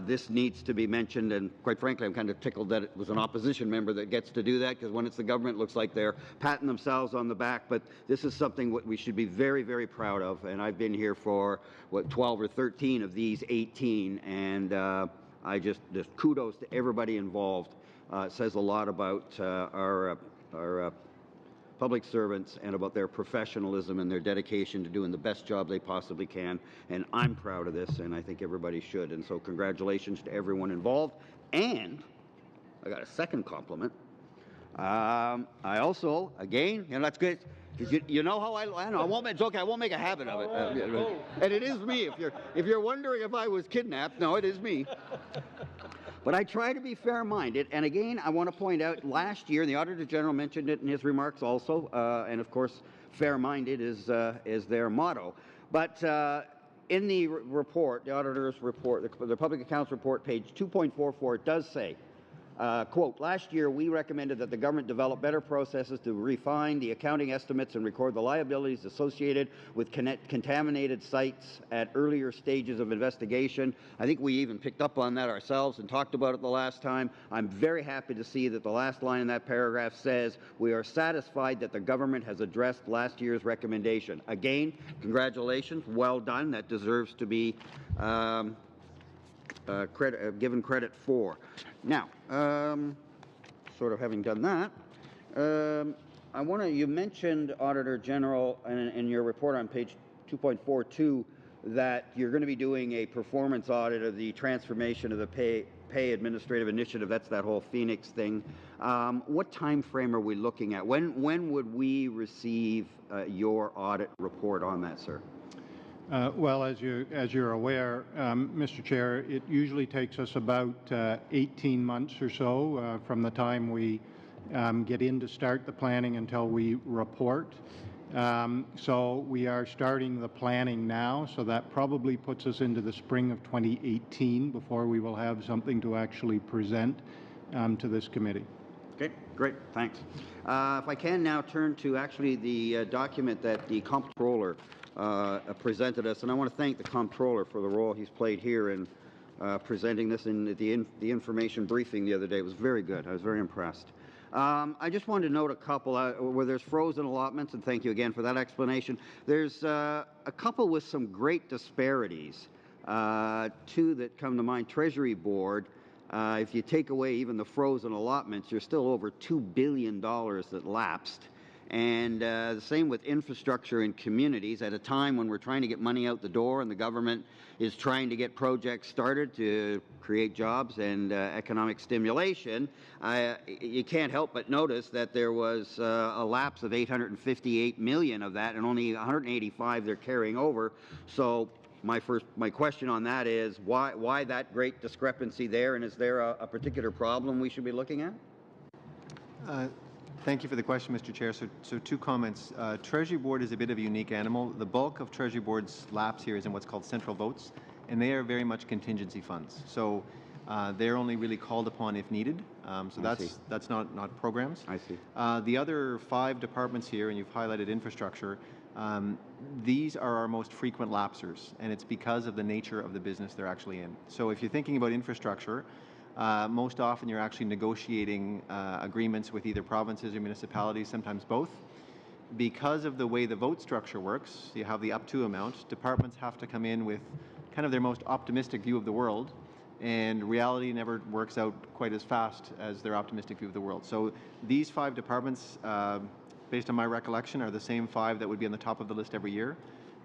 this needs to be mentioned, and quite frankly, I'm kind of tickled that it was an opposition member that gets to do that, because when it's the government, it looks like they're patting themselves on the back, but this is something what we should be very, very proud of, and I've been here for, 12 or 13 of these 18, and I just kudos to everybody involved. It says a lot about our public servants and about their professionalism and their dedication to doing the best job they possibly can. And I'm proud of this, and I think everybody should. And so congratulations to everyone involved. And I got a second compliment. I also, again, that's good. You know how I know. I won't. It's okay. I won't make a habit of it. And it is me. If you're wondering if I was kidnapped, no, it is me. But I try to be fair-minded, and again, I want to point out, last year, the Auditor General mentioned it in his remarks also, and of course, fair-minded is their motto. But in the report, the Auditor's report, the Public Accounts Report, page 2.44, it does say, quote, last year we recommended that the government develop better processes to refine the accounting estimates and record the liabilities associated with contaminated sites at earlier stages of investigation. I think we even picked up on that ourselves and talked about it the last time. I'm very happy to see that the last line in that paragraph says, we are satisfied that the government has addressed last year's recommendation. Again, congratulations, well done. That deserves to be given credit for. Now, sort of having done that, I want to, you mentioned, Auditor General, in your report on page 2.42, that you're going to be doing a performance audit of the transformation of the pay administrative initiative. That's that whole Phoenix thing. What time frame are we looking at? When would we receive your audit report on that, sir? Well, as you're aware, Mr. Chair, it usually takes us about 18 months or so from the time we get in to start the planning until we report. So we are starting the planning now, so that probably puts us into the spring of 2018 before we will have something to actually present to this committee. Okay, great, thanks. If I can now turn to actually the document that the Comptroller presented us, and I want to thank the Comptroller for the role he's played here in presenting this in the information briefing the other day. It was very good. I was very impressed. I just wanted to note a couple where there's frozen allotments, and thank you again for that explanation. There's a couple with some great disparities. Two that come to mind. Treasury Board, if you take away even the frozen allotments, you're still over $2 billion that lapsed. And the same with infrastructure and communities at a time when we're trying to get money out the door and the government is trying to get projects started to create jobs and economic stimulation. You can't help but notice that there was a lapse of $858 million of that, and only 185 they're carrying over. So my question on that is why that great discrepancy there, and is there a particular problem we should be looking at? Thank you for the question, Mr. Chair. So two comments. Treasury Board is a bit of a unique animal. The bulk of Treasury Board's lapse here is in what's called central votes, and they are very much contingency funds. So they're only really called upon if needed. So that's not programs. I see. The other 5 departments here, and you've highlighted infrastructure, these are our most frequent lapsers, and it's because of the nature of the business they're actually in. So if you're thinking about infrastructure, most often you're actually negotiating agreements with either provinces or municipalities, sometimes both. Because of the way the vote structure works, you have the up to amount, departments have to come in with kind of their most optimistic view of the world and reality never works out quite as fast as their optimistic view of the world. So these 5 departments, based on my recollection, are the same 5 that would be on the top of the list every year.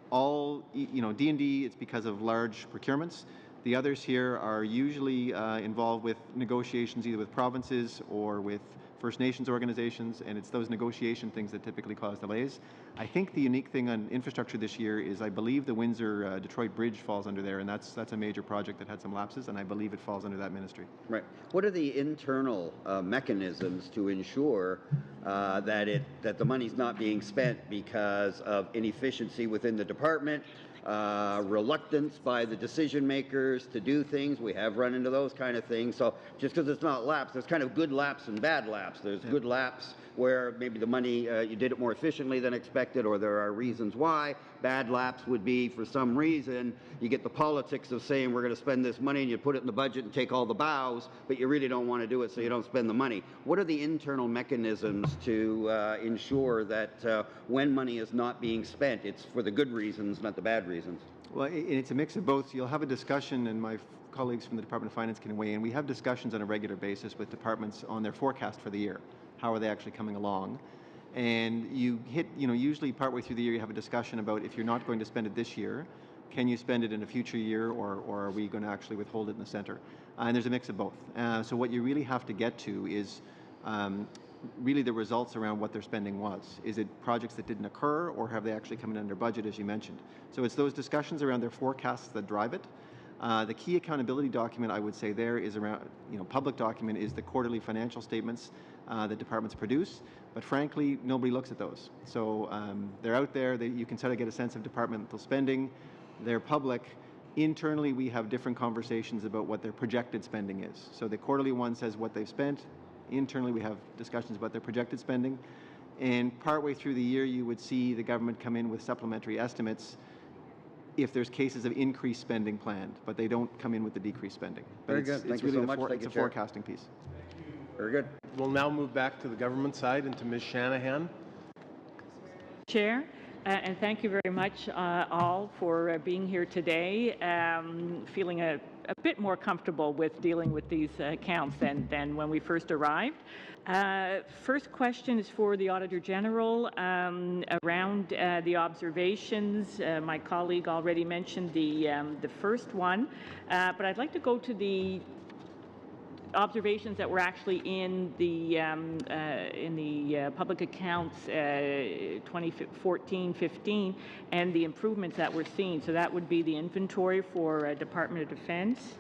All, D&D, it's because of large procurements. The others here are usually involved with negotiations either with provinces or with First Nations organizations, and it's those negotiation things that typically cause delays. I think the unique thing on infrastructure this year is I believe the Windsor-Detroit Bridge falls under there, and that's a major project that had some lapses, and I believe it falls under that ministry. Right. What are the internal mechanisms to ensure that the money's not being spent because of inefficiency within the department, reluctance by the decision makers to do things? We have run into those kind of things. So just because it's not lapse, there's kind of good lapse and bad lapse. There's good lapse where maybe the money, you did it more efficiently than expected, or there are reasons why. Bad lapse would be for some reason you get the politics of saying we're going to spend this money and you put it in the budget and take all the bows, but you really don't want to do it, so you don't spend the money. What are the internal mechanisms to ensure that when money is not being spent, it's for the good reasons, not the bad reasons? Well, it's a mix of both. You'll have a discussion, and my colleagues from the Department of Finance can weigh in. We have discussions on a regular basis with departments on their forecast for the year. How are they actually coming along? And you hit, usually partway through the year, you have a discussion about if you're not going to spend it this year, can you spend it in a future year, or are we going to actually withhold it in the center? And there's a mix of both. So what you really have to get to is really the results around what their spending was. Is it projects that didn't occur, or have they actually come in under budget, as you mentioned? So it's those discussions around their forecasts that drive it. The key accountability document, I would say, there is around, public document is the quarterly financial statements that departments produce. But frankly, nobody looks at those. So they're out there. You can sort of get a sense of departmental spending. They're public. Internally, we have different conversations about what their projected spending is. So the quarterly one says what they've spent. Internally, we have discussions about their projected spending. And partway through the year, you would see the government come in with supplementary estimates if there's cases of increased spending planned, but they don't come in with the decreased spending. But Very good. Thank you really so much. it's a forecasting piece. Very good. We'll now move back to the government side and to Ms. Shanahan. Chair, and thank you very much all for being here today. Feeling a bit more comfortable with dealing with these accounts than when we first arrived. First question is for the Auditor General around the observations. My colleague already mentioned the first one, but I'd like to go to the observations that were actually in the public accounts 2014-15 and the improvements that we're seeing. So that would be the inventory for Department of Defense.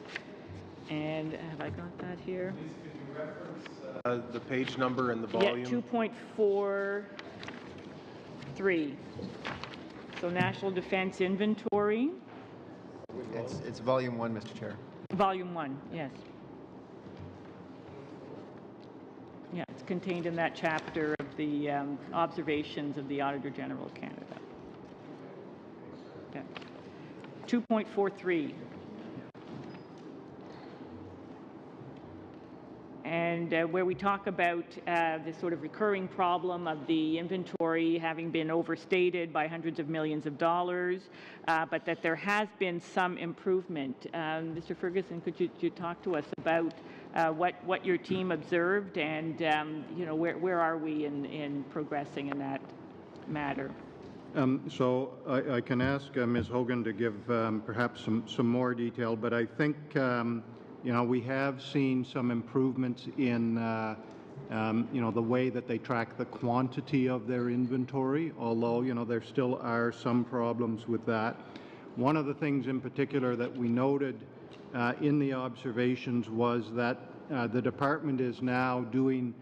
And have I got that here? Please, could you reference the page number and the volume? Yeah, 2.43. So National Defense Inventory. It's volume 1, Mr. Chair. Volume 1, yes. Yeah, it's contained in that chapter of the observations of the Auditor General of Canada. Okay. 2.43. And where we talk about the sort of recurring problem of the inventory having been overstated by hundreds of millions of dollars, but that there has been some improvement. Mr. Ferguson, could you talk to us about what your team observed, and where are we in progressing in that matter? So I can ask Ms. Hogan to give perhaps some more detail, but I think we have seen some improvements in the way that they track the quantity of their inventory, although there still are some problems with that. One of the things in particular that we noted in the observations was that the department is now doing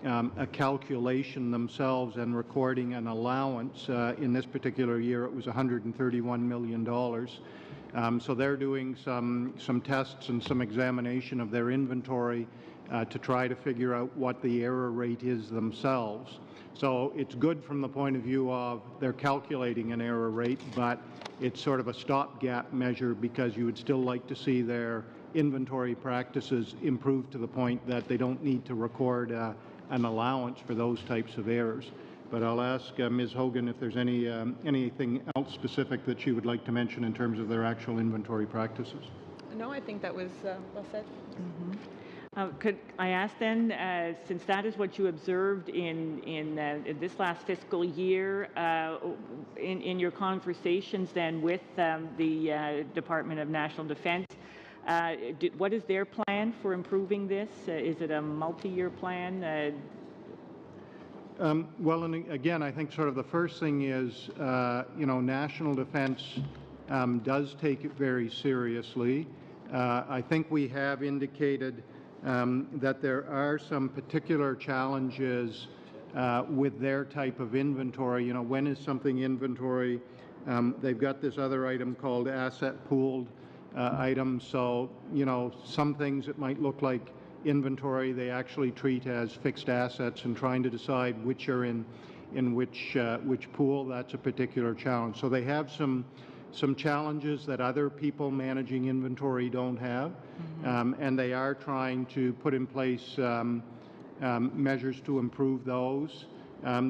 a calculation themselves and recording an allowance. In this particular year, it was $131 million. So they're doing some tests and some examination of their inventory to try to figure out what the error rate is themselves. So it's good from the point of view of they're calculating an error rate, but it's sort of a stopgap measure because you would still like to see their inventory practices improve to the point that they don't need to record an allowance for those types of errors. But I'll ask Ms. Hogan if there's anything else specific that she would like to mention in terms of their actual inventory practices. no, I think that was well said. Could I ask then, since that is what you observed in this last fiscal year, in your conversations then with the Department of National Defence, what is their plan for improving this? Is it a multi-year plan? Well, and again, I think sort of the first thing is, national defense does take it very seriously. I think we have indicated that there are some particular challenges with their type of inventory. When is something inventory? They've got this other item called asset pooled items. So, some things that might look like inventory, they actually treat as fixed assets, and trying to decide which are in which pool, that's a particular challenge. So they have some challenges that other people managing inventory don't have, and they are trying to put in place measures to improve those.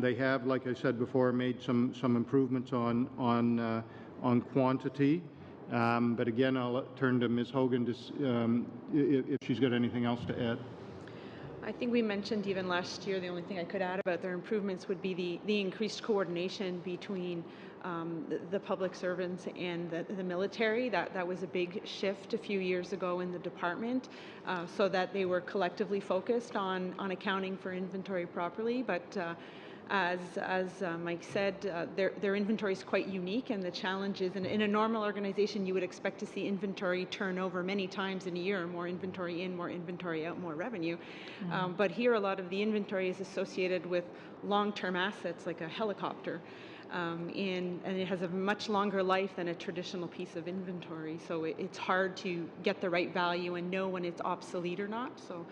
They have, like I said before, made some improvements on quantity. But again, I'll turn to Ms. Hogan to if she's got anything else to add. I think we mentioned even last year, the only thing I could add about their improvements would be the increased coordination between the public servants and the military. That was a big shift a few years ago in the department, so that they were collectively focused on accounting for inventory properly. But as Mike said, their inventory is quite unique, and the challenge is, in a normal organization, you would expect to see inventory turnover many times in a year, more inventory in, more inventory out, more revenue. But here, a lot of the inventory is associated with long-term assets like a helicopter, and it has a much longer life than a traditional piece of inventory. So it's hard to get the right value and know when it's obsolete or not. So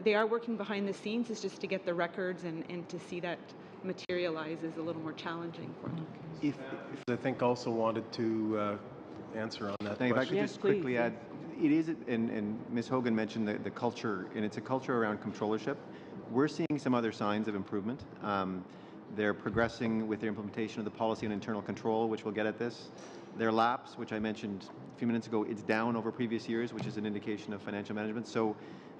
they are working behind the scenes. It's just to get the records and to see that materialize is a little more challenging for them. If I think also wanted to answer on that question. If I could Yes, just quickly please. add, it is, and Ms. Hogan mentioned the culture, and it's a culture around controllership. We're seeing some other signs of improvement. They're progressing with their implementation of the policy on internal control, which will get at this. Their lapse, which I mentioned a few minutes ago, it's down over previous years, which is an indication of financial management. So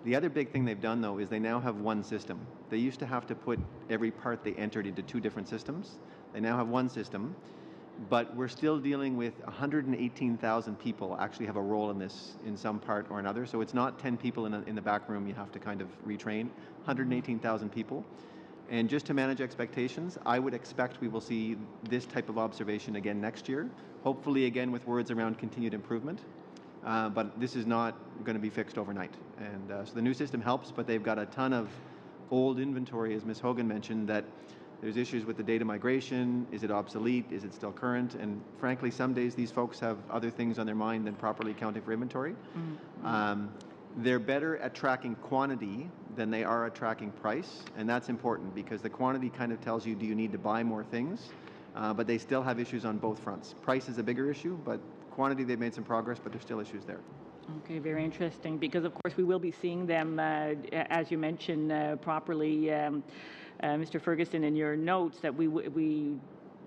the other big thing they've done, though, is they now have one system. They used to have to put every part they entered into two different systems. They now have one system, but we're still dealing with 118,000 people actually have a role in this in some part or another. So it's not 10 people in the back room you have to kind of retrain, 118,000 people. And just to manage expectations, I would expect we will see this type of observation again next year, hopefully again with words around continued improvement. But this is not going to be fixed overnight. And so the new system helps, but they've got a ton of old inventory, as Ms. Hogan mentioned, that there's issues with the data migration. Is it obsolete? Is it still current? And frankly, some days these folks have other things on their mind than properly accounting for inventory. They're better at tracking quantity than they are at tracking price, and that's important because the quantity kind of tells you, do you need to buy more things? But they still have issues on both fronts. Price is a bigger issue, but quantity, they've made some progress, but there's still issues there. Okay, very interesting, because of course we will be seeing them, as you mentioned properly, Mr. Ferguson, in your notes, that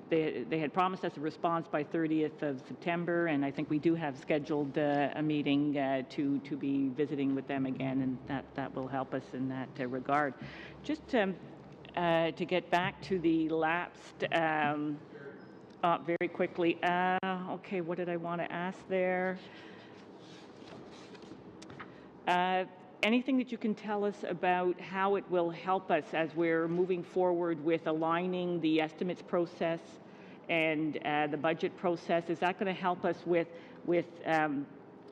they had promised us a response by 30th of September, and I think we do have scheduled a meeting to be visiting with them again, and that will help us in that regard. Just to get back to the lapsed, very quickly, okay, what did I want to ask there? Anything that you can tell us about how it will help us as we're moving forward with aligning the estimates process and the budget process? Is that going to help us with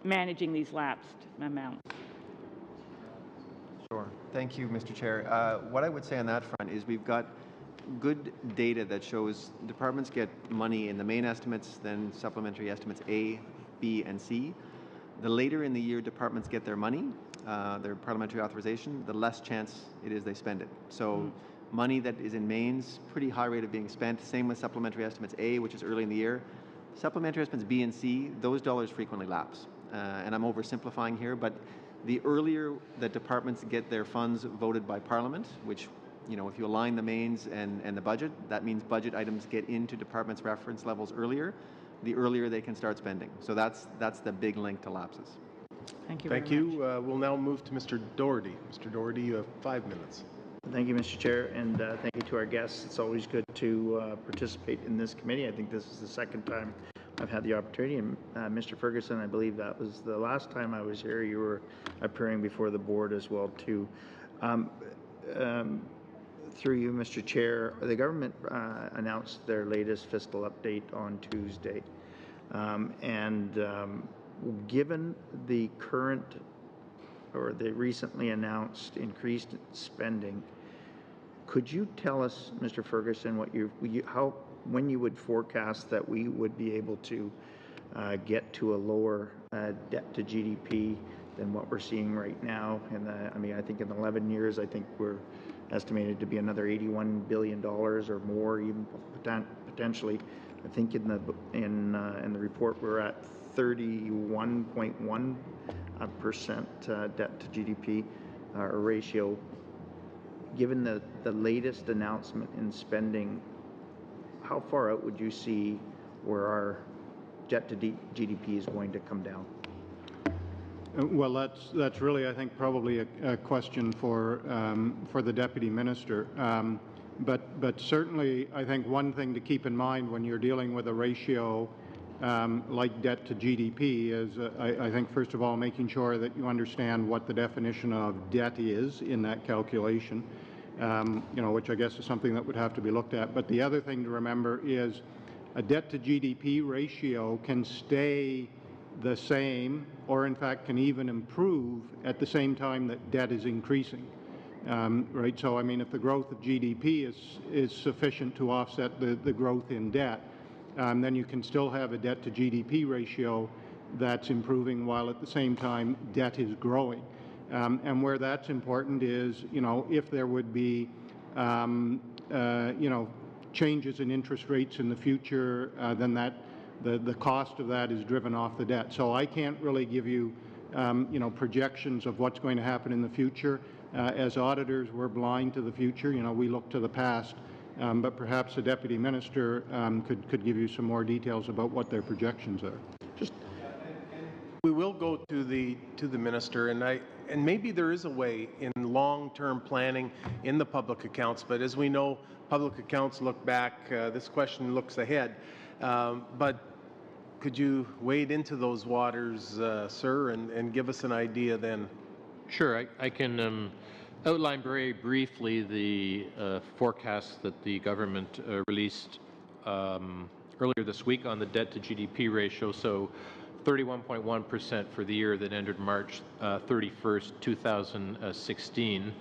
managing these lapsed amounts? Sure. Thank you, Mr. Chair. What I would say on that front is we've got good data that shows departments get money in the main estimates, then supplementary estimates A, B, and C. The later in the year departments get their money, their parliamentary authorization, the less chance it is they spend it. So money that is in mains, pretty high rate of being spent. Same with supplementary estimates A, which is early in the year. Supplementary estimates B and C, those dollars frequently lapse. And I'm oversimplifying here, but the earlier that departments get their funds voted by Parliament, which, you know, if you align the mains and the budget, that means budget items get into departments' reference levels earlier. the earlier they can start spending. So that's the big link to lapses. Thank you very Thank much. you. We'll now move to Mr. Doherty. Mr. Doherty, you have 5 minutes. Thank you, Mr. Chair, and thank you to our guests. It's always good to participate in this committee. I think this is the second time I've had the opportunity. And Mr. Ferguson, I believe that was the last time I was here. You were appearing before the board as well, too. Through you, Mr. Chair, the government announced their latest fiscal update on Tuesday. Given the current or the recently announced increased spending, could you tell us, Mr. Ferguson, when you would forecast that we would be able to get to a lower debt to GDP than what we're seeing right now? I think in 11 years, I think we're estimated to be another $81 billion or more, even potentially. I think in the report we're at 31.1% debt to GDP ratio. Given the latest announcement in spending, how far out would you see where our debt to GDP is going to come down? Well, that's really, I think, probably a question for the Deputy Minister. But certainly, I think one thing to keep in mind when you're dealing with a ratio like debt to GDP is, I think, first of all, making sure that you understand what the definition of debt is in that calculation, which I guess is something that would have to be looked at. But the other thing to remember is a debt to GDP ratio can stay the same, or in fact can even improve at the same time that debt is increasing. Right? So, I mean, if the growth of GDP is sufficient to offset the growth in debt, then you can still have a debt to GDP ratio that's improving while at the same time debt is growing. And where that's important is, if there would be, changes in interest rates in the future, then the cost of that is driven off the debt. So I can't really give you, projections of what's going to happen in the future. As auditors, we're blind to the future. We look to the past. But perhaps the Deputy Minister could give you some more details about what their projections are. We will go to the Minister, and maybe there is a way in long-term planning in the public accounts, but as we know, public accounts look back. This question looks ahead. But could you wade into those waters, sir, and give us an idea then? Sure, I can outline very briefly the forecast that the government released earlier this week on the debt to GDP ratio. So 31.1% for the year that ended March 31st, 2016.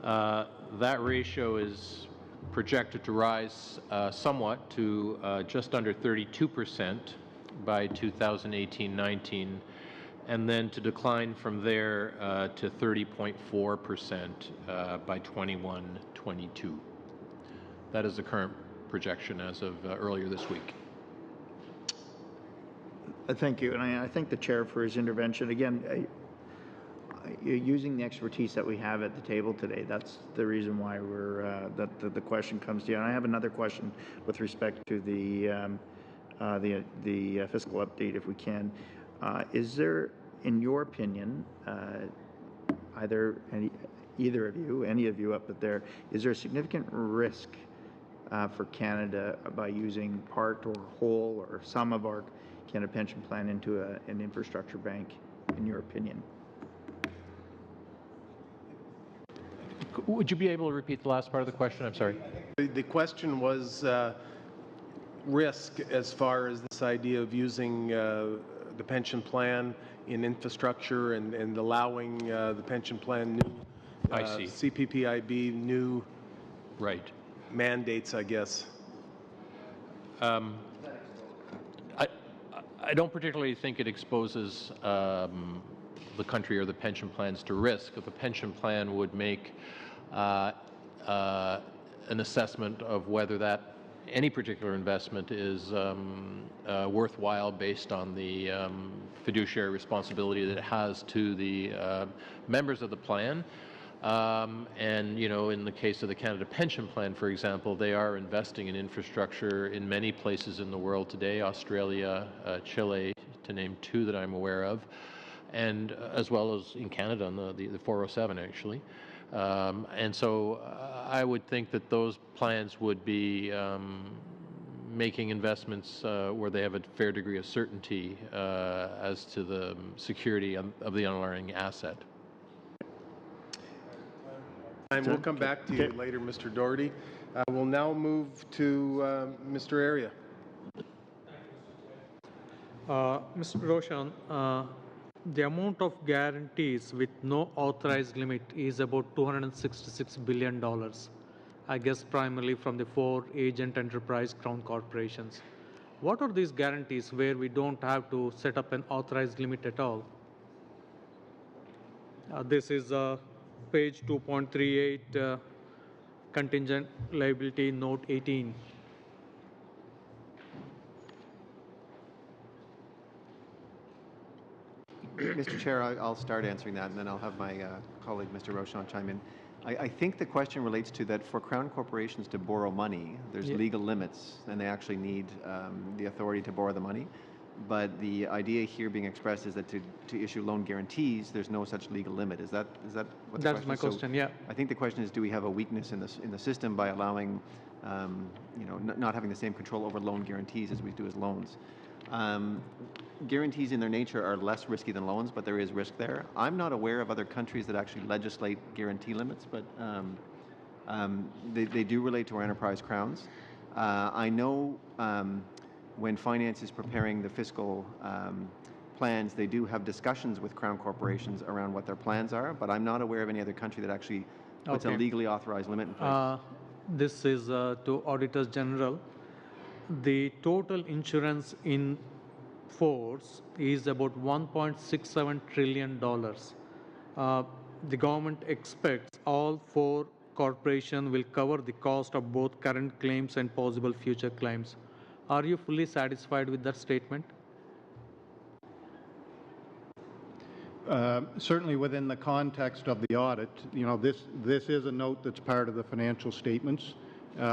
That ratio is projected to rise somewhat to just under 32% by 2018-19. And then to decline from there to 30.4% by 21-22. That is the current projection as of earlier this week. Thank you, and I thank the Chair for his intervention. Again, using the expertise that we have at the table today, that's the reason why the question comes to you. And I have another question with respect to the fiscal update, if we can. Is there, in your opinion, either of you, any of you up there, is there a significant risk for Canada by using part or whole or some of our Canada pension plan into an infrastructure bank, in your opinion? Would you be able to repeat the last part of the question? I'm sorry. The question was risk as far as this idea of using the pension plan in infrastructure and allowing the pension plan new I see. CPPIB new Right. mandates, I guess. I don't particularly think it exposes the country or the pension plans to risk. If a pension plan would make an assessment of whether any particular investment is worthwhile based on the fiduciary responsibility that it has to the members of the plan, And, in the case of the Canada Pension Plan, for example, they are investing in infrastructure in many places in the world today, Australia, Chile, to name two that I'm aware of, and as well as in Canada on the 407, actually. And so I would think that those plans would be making investments where they have a fair degree of certainty as to the security of the underlying asset. And we'll come back to you later, Mr. Doherty. We'll now move to Mr. Area. Mr. Roshan, the amount of guarantees with no authorized limit is about $266 billion, I guess primarily from the 4 agent enterprise crown corporations. What are these guarantees where we don't have to set up an authorized limit at all? This is page 2.38, contingent liability note 18. Mr. Chair, I'll start answering that, and then I'll have my colleague, Mr. Rochon, chime in. I think the question relates to that for Crown corporations to borrow money, there's legal limits, and they actually need the authority to borrow the money. But the idea here being expressed is that to issue loan guarantees, there's no such legal limit. Is that what the question is? That's my question, yeah. I think the question is, do we have a weakness in the system by allowing, not having the same control over loan guarantees as we do as loans? Guarantees in their nature are less risky than loans, but there is risk there. I'm not aware of other countries that actually legislate guarantee limits, but they do relate to our enterprise crowns. I know when finance is preparing the fiscal plans, they do have discussions with crown corporations around what their plans are, but I'm not aware of any other country that actually puts a legally authorized limit in place. This is to Auditors General. The total insurance in force is about $1.67 trillion. The government expects all 4 corporations will cover the cost of both current claims and possible future claims. Are you fully satisfied with that statement? Certainly within the context of the audit, this is a note that's part of the financial statements.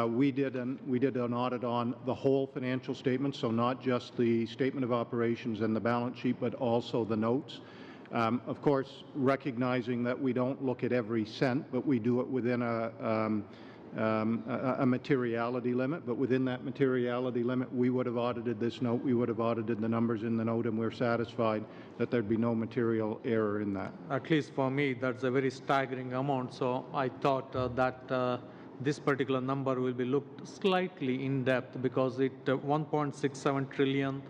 We did an audit on the whole financial statement, so not just the statement of operations and the balance sheet, but also the notes. Of course, recognizing that we don't look at every cent, but we do it within a materiality limit. But within that materiality limit, we would have audited this note, we would have audited the numbers in the note, and we're satisfied that there'd be no material error in that. At least for me, that's a very staggering amount. So I thought that this particular number will be looked slightly in depth, because it 1.67 trillion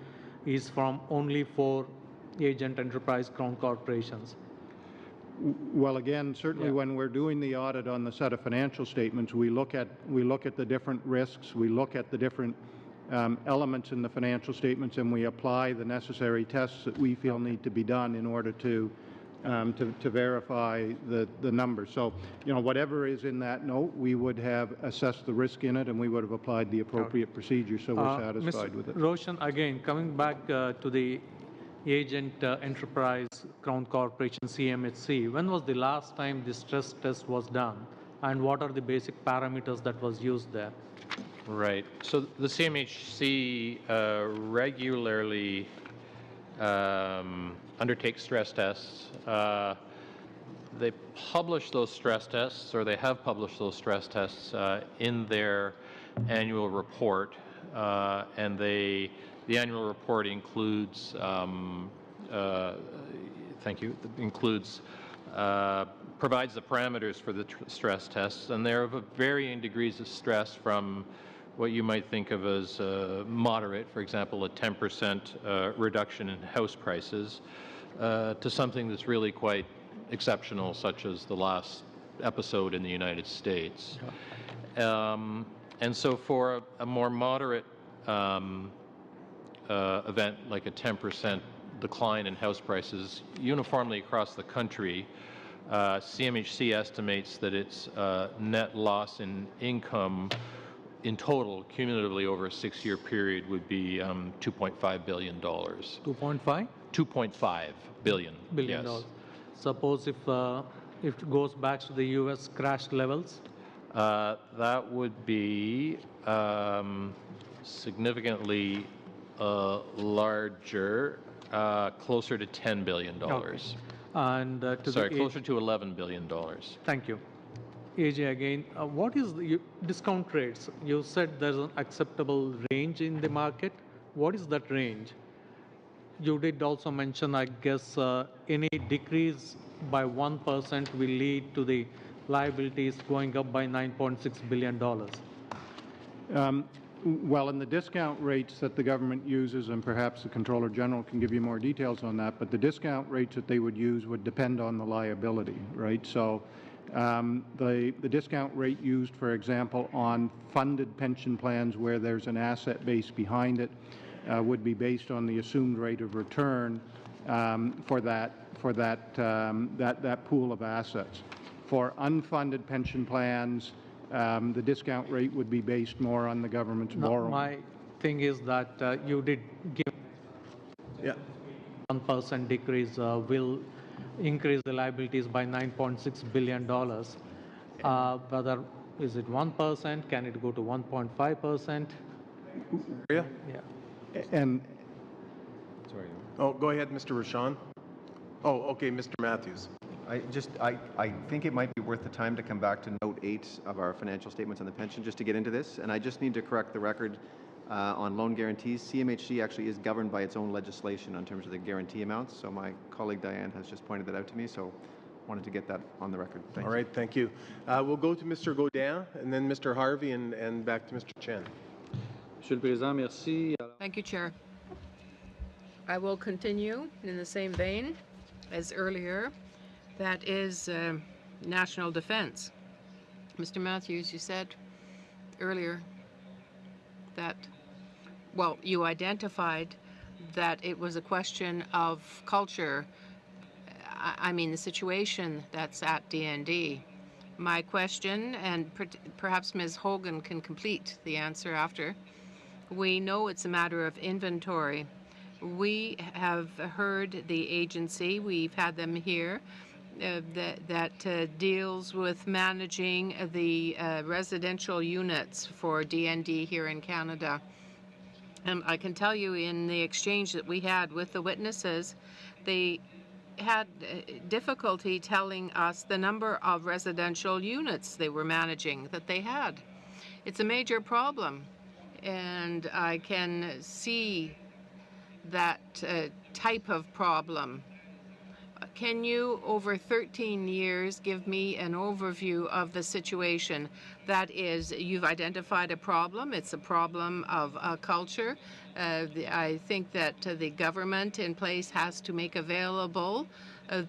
is from only 4 agent enterprise crown corporations. Well, again, certainly when we're doing the audit on the set of financial statements, we look at the different risks, we look at the different elements in the financial statements, and we apply the necessary tests that we feel need to be done in order to verify the numbers. So, whatever is in that note, we would have assessed the risk in it, and we would have applied the appropriate procedure, so we're satisfied with it. Roshan, again, coming back to the Agent Enterprise Crown Corporation, CMHC, when was the last time the stress test was done, and what are the basic parameters that was used there? Right. So the CMHC regularly undertake stress tests. They publish those stress tests, or they have published those stress tests in their annual report, and the annual report includes, provides the parameters for the stress tests, and they're of varying degrees of stress, from what you might think of as moderate, for example, a 10% reduction in house prices, to something that's really quite exceptional, such as the last episode in the United States. And so for a more moderate event, like a 10% decline in house prices uniformly across the country, CMHC estimates that its net loss in income in total, cumulatively over a 6-year period, would be $2.5 billion. 2.5? $2.5 billion. Billion dollars. Suppose if if it goes back to the U.S. crash levels? That would be significantly larger, closer to $10 billion. Okay. And Sorry, closer to $11 billion. Thank you. AJ, again, what is the discount rates? You said there's an acceptable range in the market. What is that range? You did also mention, I guess, any decrease by 1% will lead to the liabilities going up by $9.6 billion. Well, in the discount rates that the government uses, and perhaps the Controller General can give you more details on that, but the discount rates that they would use would depend on the liability, right? So the discount rate used, for example, on funded pension plans where there's an asset base behind it would be based on the assumed rate of return for that pool of assets. For unfunded pension plans, the discount rate would be based more on the government's borrowing. My thing is that you did give 1% decrease will increase the liabilities by $9.6 billion. Whether is it 1%? Can it go to 1.5%? Yeah. And Oh, go ahead, Mr. Rashan. Oh, okay, Mr. Matthews. I think it might be worth the time to come back to note 8 of our financial statements on the pension just to get into this. And I just need to correct the record on loan guarantees. CMHC actually is governed by its own legislation in terms of the guarantee amounts. So my colleague Diane has just pointed that out to me. So wanted to get that on the record. Thank you. All right, thank you. We'll go to Mr. Gaudin and then Mr. Harvey and back to Mr. Chen. Monsieur le Président, merci. Thank you, Chair. I will continue in the same vein as earlier. That is national defense. Mr. Matthews, you said earlier that, well, you identified that it was a question of culture. I mean, the situation that's at DND. My question, and perhaps Ms. Hogan can complete the answer after, we know it's a matter of inventory. We have heard the agency, we've had them here, that deals with managing the residential units for DND here in Canada. I can tell you in the exchange that we had with the witnesses, they had difficulty telling us the number of residential units they were managing that they had. It's a major problem, and I can see that type of problem. Can you, over 13 years, give me an overview of the situation? That is, you've identified a problem. It's a problem of culture. I think that the government in place has to make available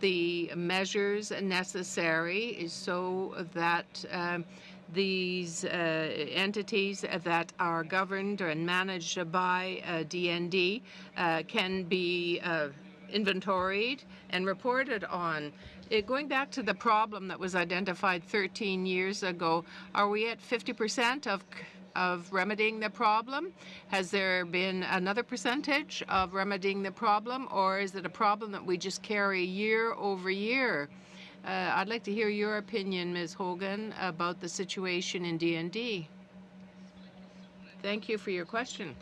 the measures necessary so that these entities that are governed and managed by DND can be inventoried and reported on. Going back to the problem that was identified 13 years ago, are we at 50% of remedying the problem? Has there been another percentage of remedying the problem, or is it a problem that we just carry year over year? I'd like to hear your opinion, Ms. Hogan, about the situation in DND. Thank you for your question.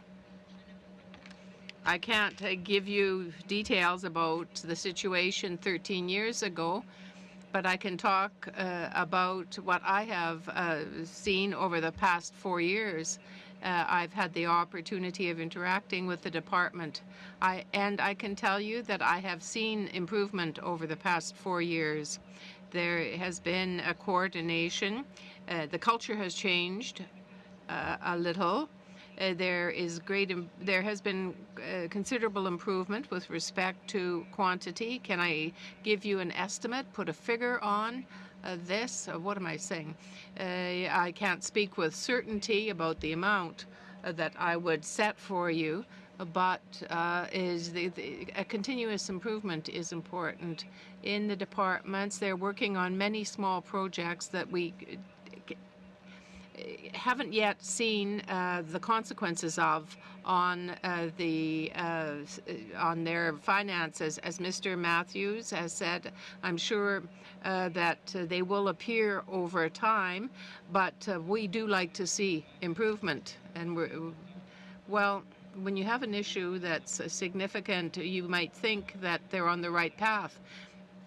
I can't give you details about the situation 13 years ago, but I can talk about what I have seen over the past 4 years. I've had the opportunity of interacting with the department, and I can tell you that I have seen improvement over the past 4 years. There has been a coordination. The culture has changed a little. There has been considerable improvement with respect to quantity. Can I give you an estimate, put a figure on this? What am I saying? I can't speak with certainty about the amount that I would set for you, but a continuous improvement is important. In the departments, they're working on many small projects that haven't yet seen the consequences of on on their finances. As Mr. Matthews has said, I'm sure that they will appear over time, but we do like to see improvement. And when you have an issue that's significant, you might think that they're on the right path.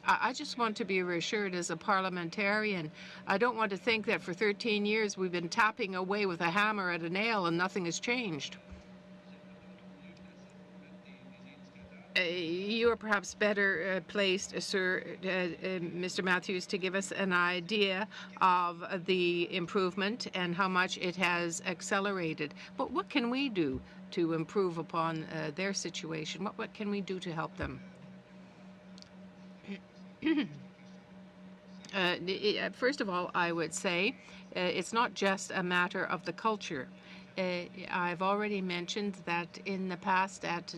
I just want to be reassured as a parliamentarian. I don't want to think that for 13 years we've been tapping away with a hammer at a nail and nothing has changed. You are perhaps better placed, Sir, Mr. Matthews, to give us an idea of the improvement and how much it has accelerated. But what can we do to improve upon their situation? What can we do to help them? First of all, I would say it's not just a matter of the culture. I've already mentioned that in the past at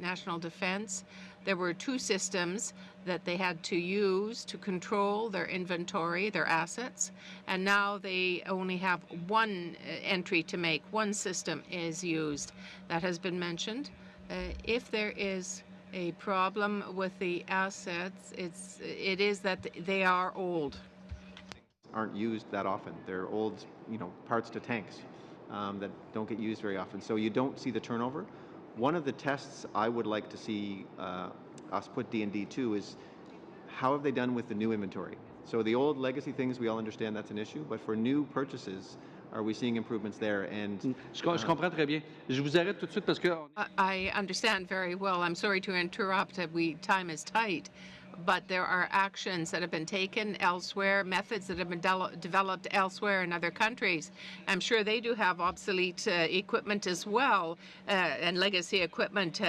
National Defence, there were two systems that they had to use to control their inventory, their assets, and now they only have one entry to make. One system is used. That has been mentioned. If there is a problem with the assets, it is that they are old. Aren't used that often. They're old, parts to tanks that don't get used very often. So you don't see the turnover. One of the tests I would like to see us put D&D to is how have they done with the new inventory? So the old legacy things, we all understand that's an issue, but for new purchases, are we seeing improvements there? And Je comprends très bien. Je vous arrête tout de suite parce que I understand very well. I'm sorry to interrupt. Time is tight. But there are actions that have been taken elsewhere, methods that have been developed elsewhere in other countries. I'm sure they do have obsolete equipment as well, and legacy equipment.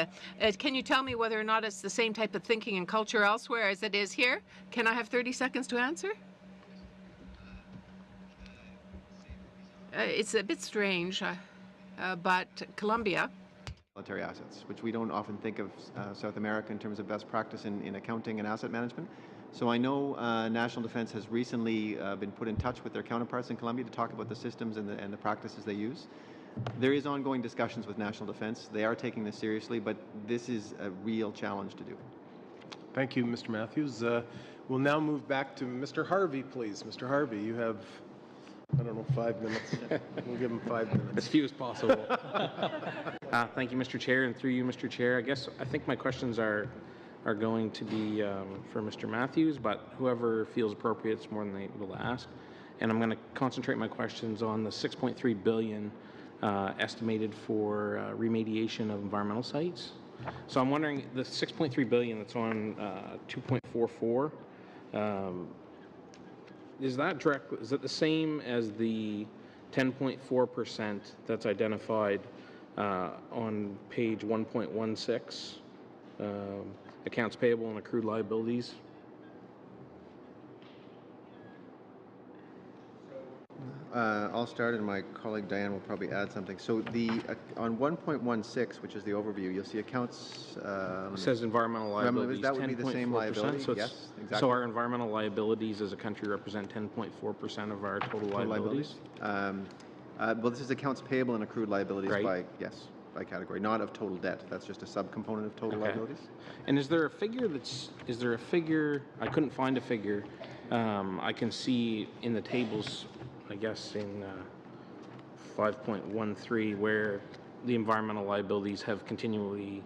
Can you tell me whether or not it's the same type of thinking and culture elsewhere as it is here? Can I have 30 seconds to answer? It's a bit strange, but Colombia... military assets, which we don't often think of South America in terms of best practice in accounting and asset management. So I know National Defence has recently been put in touch with their counterparts in Colombia to talk about the systems and the practices they use. There is ongoing discussions with National Defence. They are taking this seriously, but this is a real challenge to do. Thank you, Mr. Matthews. We'll now move back to Mr. Harvey, please. Mr. Harvey, you have, 5 minutes. We'll give him 5 minutes. As few as possible. Thank you, Mr. Chair, and through you, Mr. Chair. I think my questions are going to be for Mr. Matthews, but whoever feels appropriate is more than able to ask. And I'm going to concentrate my questions on the $6.3 billion estimated for remediation of environmental sites. So I'm wondering, the $6.3 billion that's on 2.44. Is that the same as the 10.4% that's identified on page 1.16, accounts payable and accrued liabilities? I'll start, and my colleague Diane will probably add something. So on 1.16, which is the overview, you'll see accounts. It says environmental liabilities. That would be the same liability. So yes, exactly. So our environmental liabilities as a country represent 10.4% of our total liabilities. Well, this is accounts payable and accrued liabilities right. by category, not of total debt. That's just a subcomponent of total liabilities. And is there a figure I couldn't find a figure. I can see in the tables, I guess in 5.13, where the environmental liabilities have continually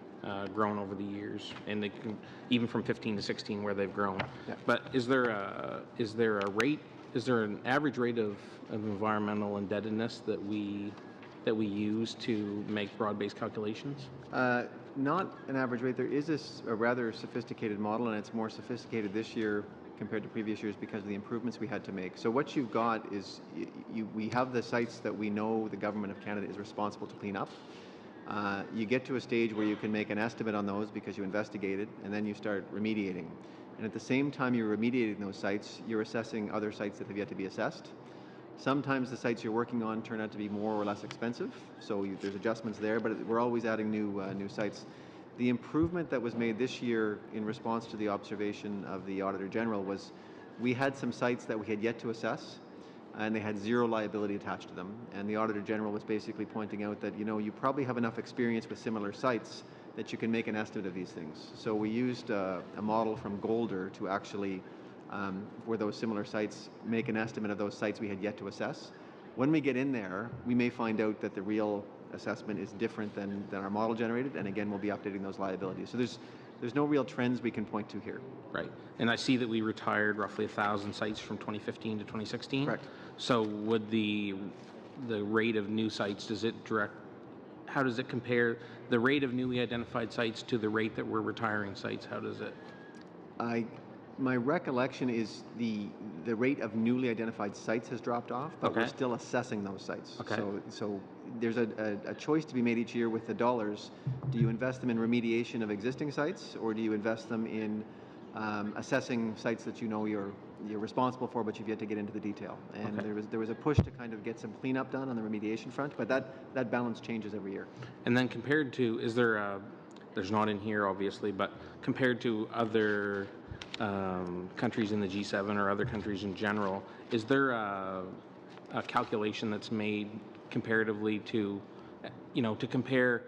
grown over the years, and they can, even from 15 to 16 where they've grown. Yeah. But is there an average rate of environmental indebtedness that we use to make broad-based calculations? Not an average rate. There is a rather sophisticated model, and it's more sophisticated this year compared to previous years because of the improvements we had to make. So what you've got is we have the sites that we know the Government of Canada is responsible to clean up. You get to a stage where you can make an estimate on those because you investigated, and then you start remediating. And at the same time you're remediating those sites, you're assessing other sites that have yet to be assessed. Sometimes the sites you're working on turn out to be more or less expensive, so there's adjustments there, but we're always adding new sites. The improvement that was made this year in response to the observation of the Auditor General was we had some sites that we had yet to assess, and they had zero liability attached to them. And the Auditor General was basically pointing out that, you probably have enough experience with similar sites that you can make an estimate of these things. So we used a model from Golder to actually, for those similar sites, make an estimate of those sites we had yet to assess. When we get in there, we may find out that the real assessment is different than our model generated, and again, we'll be updating those liabilities. So there's no real trends we can point to here. Right. And I see that we retired roughly 1,000 sites from 2015 to 2016. Correct. So would the rate of new sites, how does it compare the rate of newly identified sites to the rate that we're retiring sites? How does it? My recollection is the rate of newly identified sites has dropped off, but we're still assessing those sites. Okay. So there's a choice to be made each year with the dollars. Do you invest them in remediation of existing sites, or do you invest them in assessing sites that you're responsible for, but you've yet to get into the detail? And there was a push to kind of get some cleanup done on the remediation front, but that balance changes every year. And then compared to, there's not in here obviously, but compared to other countries in the G7 or other countries in general, is there a calculation that's made comparatively to, to compare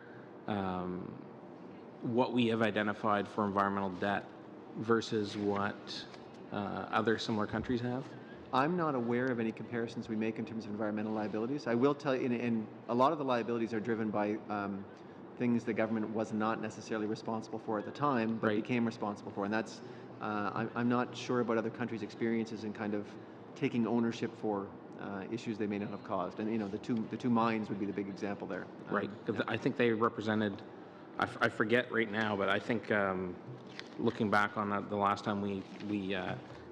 what we have identified for environmental debt versus what other similar countries have? I'm not aware of any comparisons we make in terms of environmental liabilities. I will tell you, and a lot of the liabilities are driven by things the government was not necessarily responsible for at the time, but became responsible for. And that's, I'm not sure about other countries' experiences in kind of taking ownership for issues they may not have caused. And the two mines would be the big example there. Right, because I think they represented, I forget right now, but I think looking back on the last time we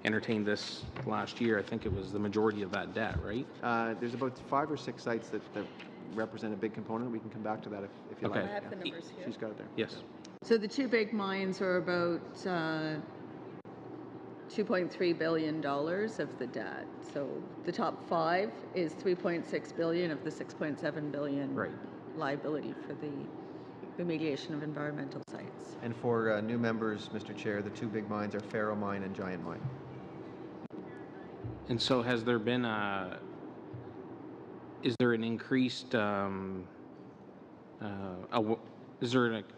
entertained this last year, I think it was the majority of that debt, right? There's about 5 or 6 sites that represent a big component. We can come back to that if you like. I have the numbers here. She's got it there. Yes. So the two big mines are about $2.3 billion of the debt. So the top 5 is $3.6 billion of the $6.7 billion liability for the remediation of environmental sites. And for new members, Mr. Chair, the two big mines are Faro Mine and Giant Mine. And so has there been is there an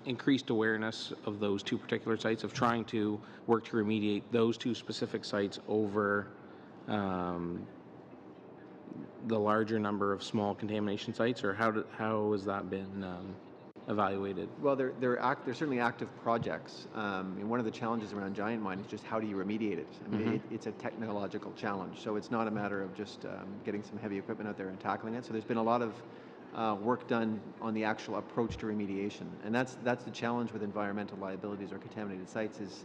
increased awareness of those two particular sites, of trying to work to remediate those two specific sites over the larger number of small contamination sites, or how has that been evaluated? Well, they're certainly active projects. One of the challenges around Giant Mine is just how do you remediate it? I mean, it's a technological challenge, so it's not a matter of just getting some heavy equipment out there and tackling it. So there's been a lot of work done on the actual approach to remediation, and that's the challenge with environmental liabilities or contaminated sites is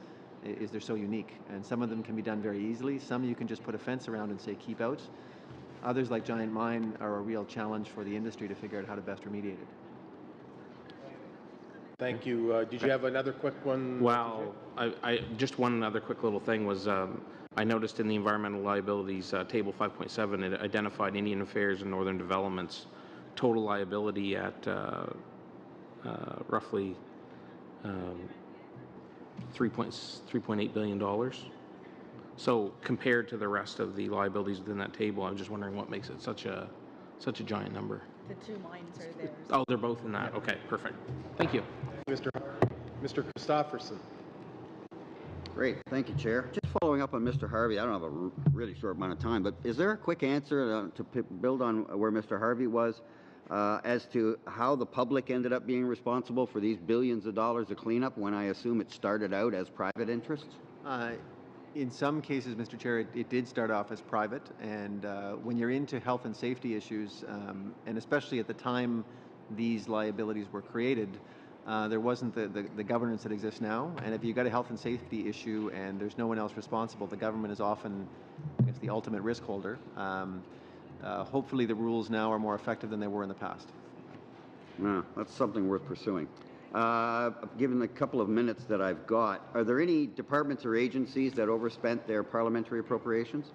they're so unique, and some of them can be done very easily. Some you can just put a fence around and say keep out. Others, like Giant Mine, are a real challenge for the industry to figure out how to best remediate it. Thank you. Did you have another quick one? Well, I just one other quick little thing was I noticed in the environmental liabilities table 5.7 it identified Indian Affairs and Northern Development's total liability at roughly $3.8 billion. So compared to the rest of the liabilities within that table, I'm just wondering what makes it such a giant number. The two mines are theirs. Oh, they're both in that. Okay, perfect. Thank you. Mr. Christofferson. Great, thank you, Chair. Just following up on Mr. Harvey, I don't have a really short amount of time, but is there a quick answer to build on where Mr. Harvey was as to how the public ended up being responsible for these billions of dollars of cleanup when I assume it started out as private interests? In some cases, Mr. Chair, it did start off as private, and when you're into health and safety issues, and especially at the time these liabilities were created, there wasn't the governance that exists now, and if you've got a health and safety issue and there's no one else responsible, the government is often, I guess, the ultimate risk holder. Hopefully the rules now are more effective than they were in the past. Yeah, that's something worth pursuing. Given the couple of minutes that I've got, are there any departments or agencies that overspent their parliamentary appropriations?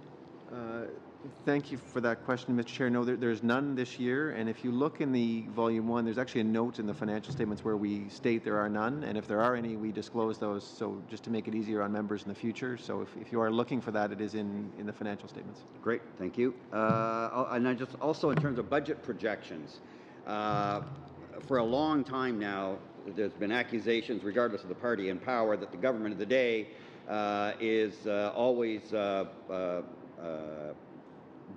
Thank you for that question, Mr. Chair. No, there's none this year, and if you look in the Volume 1, there's actually a note in the financial statements where we state there are none, and if there are any, we disclose those, so just to make it easier on members in the future. So if you are looking for that, it is in the financial statements. Great, thank you. And I just also in terms of budget projections, for a long time now, there's been accusations, regardless of the party in power, that the government of the day is always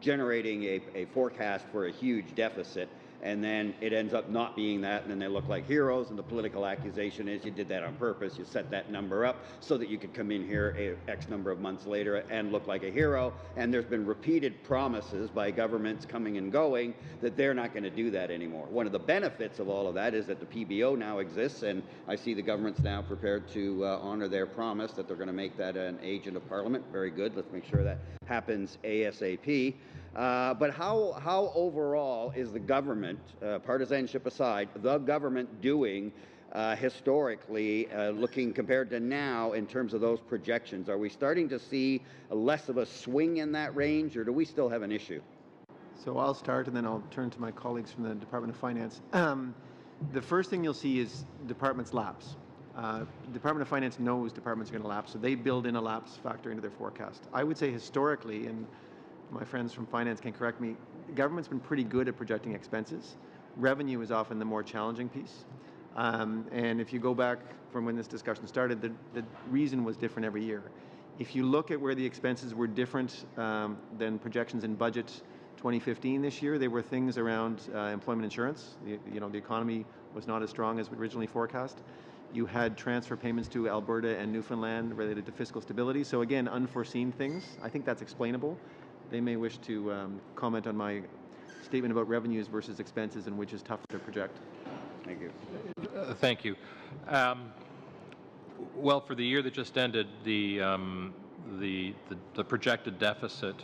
generating a forecast for a huge deficit, and then it ends up not being that, and then they look like heroes, and the political accusation is you did that on purpose, you set that number up so that you could come in here X number of months later and look like a hero, and there's been repeated promises by governments coming and going that they're not going to do that anymore. One of the benefits of all of that is that the PBO now exists, and I see the government's now prepared to honor their promise that they're going to make that an agent of Parliament. Very good. Let's make sure that happens ASAP. But how overall is the government, partisanship aside, the government doing historically, looking compared to now in terms of those projections? Are we starting to see less of a swing in that range, or do we still have an issue? So I'll start, and then I'll turn to my colleagues from the Department of Finance. The first thing you'll see is departments lapse. Department of Finance knows departments are going to lapse, so they build in a lapse factor into their forecast. I would say historically, and my friends from finance can correct me, the government's been pretty good at projecting expenses. Revenue is often the more challenging piece. And if you go back from when this discussion started, the reason was different every year. If you look at where the expenses were different than projections in budget 2015 this year, they were things around employment insurance. The economy was not as strong as originally forecast. You had transfer payments to Alberta and Newfoundland related to fiscal stability. So again, unforeseen things. I think that's explainable. They may wish to comment on my statement about revenues versus expenses and which is tougher to project. Thank you. Thank you. Well, for the year that just ended, the projected deficit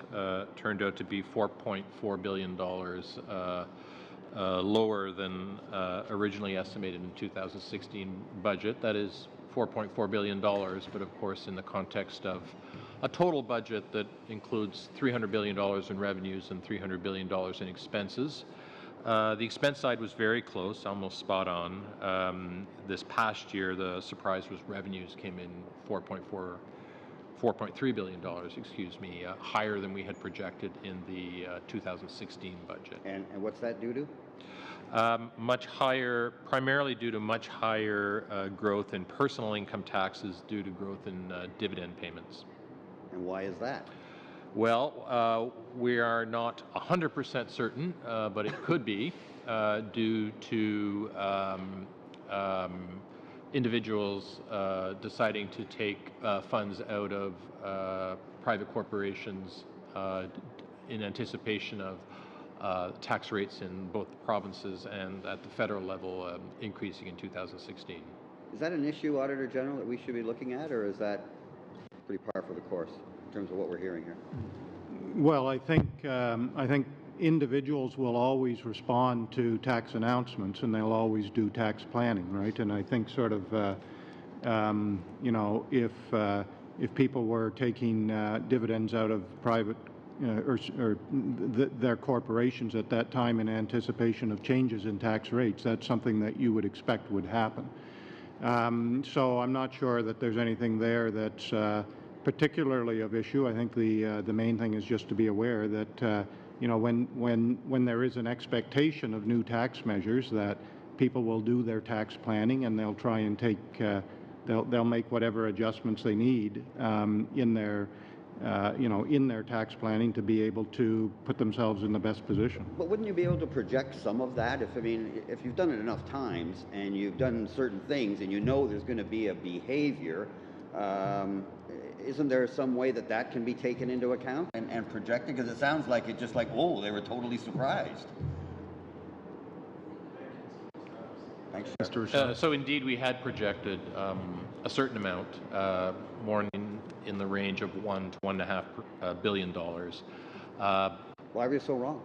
turned out to be $4.4 billion, lower than originally estimated in 2016 budget. That is $4.4 billion, but of course in the context of a total budget that includes $300 billion in revenues and $300 billion in expenses. The expense side was very close, almost spot on. This past year, the surprise was revenues came in $4.3 billion, higher than we had projected in the 2016 budget. And what's that due to? Much higher, primarily due to much higher growth in personal income taxes due to growth in dividend payments. And why is that? Well, we are not 100% certain, but it could be due to individuals deciding to take funds out of private corporations in anticipation of tax rates in both the provinces and at the federal level increasing in 2016. Is that an issue, Auditor General, that we should be looking at, or is that pretty par for the course in terms of what we're hearing here? Well, I think individuals will always respond to tax announcements, and they'll always do tax planning, right? And I think sort of, if people were taking dividends out of private their corporations at that time in anticipation of changes in tax rates, that's something that you would expect would happen. So I'm not sure that there's anything there that's particularly of issue. I think the main thing is just to be aware that when there is an expectation of new tax measures, that people will do their tax planning and they'll try and take they'll make whatever adjustments they need in their tax planning to be able to put themselves in the best position. But wouldn't you be able to project some of that? If you've done it enough times and you've done certain things and you know there's going to be a behavior, isn't there some way that can be taken into account and projected? Because it sounds like it's just like, oh, they were totally surprised. Thanks, Mr. So indeed, we had projected a certain amount, more in the range of $1 to $1.5 billion. Why were you so wrong?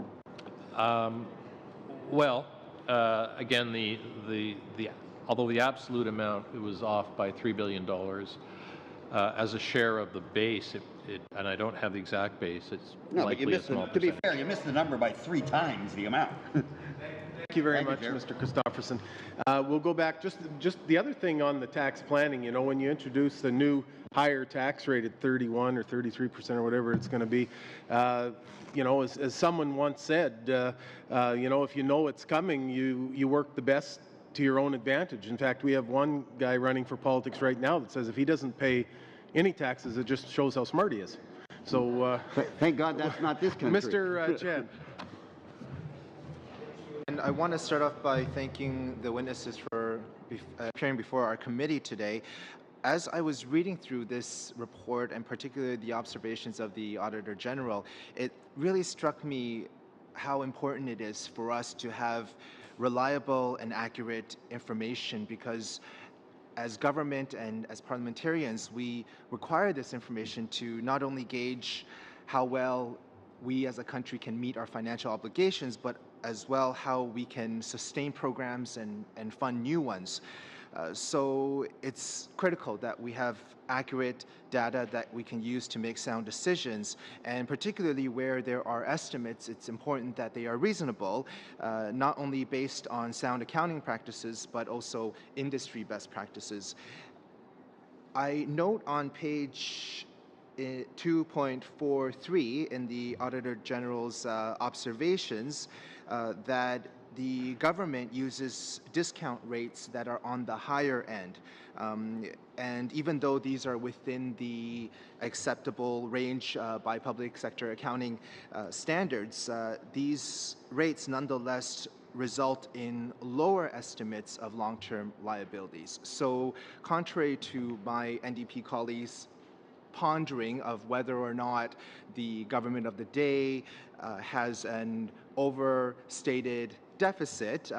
Again, although the absolute amount was off by $3 billion, as a share of the base, and I don't have the exact base, it's No, but you likely a missed small to be percentage. fair, you missed the number by 3 times the amount. Thank you very much, Chair. Mr. Christofferson. We'll go back, just the other thing on the tax planning, you know, when you introduce the new higher tax rate at 31 or 33% or whatever it's going to be, you know, as someone once said, you know, if you know it's coming, you work the best to your own advantage. In fact, we have one guy running for politics right now that says if he doesn't pay any taxes, it just shows how smart he is. So thank God that's not this country. Mr. Chen. And I want to start off by thanking the witnesses for appearing before our committee today. As I was reading through this report, and particularly the observations of the Auditor General, it really struck me how important it is for us to have reliable and accurate information, because as government and as parliamentarians, we require this information to not only gauge how well we as a country can meet our financial obligations, but as well how we can sustain programs and fund new ones. So it's critical that we have accurate data that we can use to make sound decisions, and particularly where there are estimates, it's important that they are reasonable, not only based on sound accounting practices, but also industry best practices. I note on page 2.43 in the Auditor General's observations that the government uses discount rates that are on the higher end. And even though these are within the acceptable range by public sector accounting standards, these rates nonetheless result in lower estimates of long-term liabilities. So contrary to my NDP colleagues' pondering of whether or not the government of the day has an overstated deficit,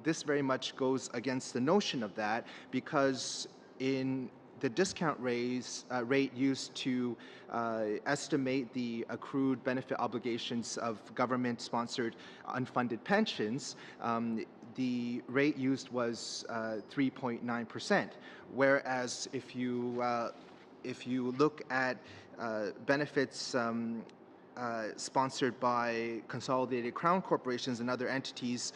this very much goes against the notion of that, because in the discount rate used to estimate the accrued benefit obligations of government-sponsored unfunded pensions, the rate used was 3.9%, whereas if you look at benefits sponsored by consolidated crown corporations and other entities,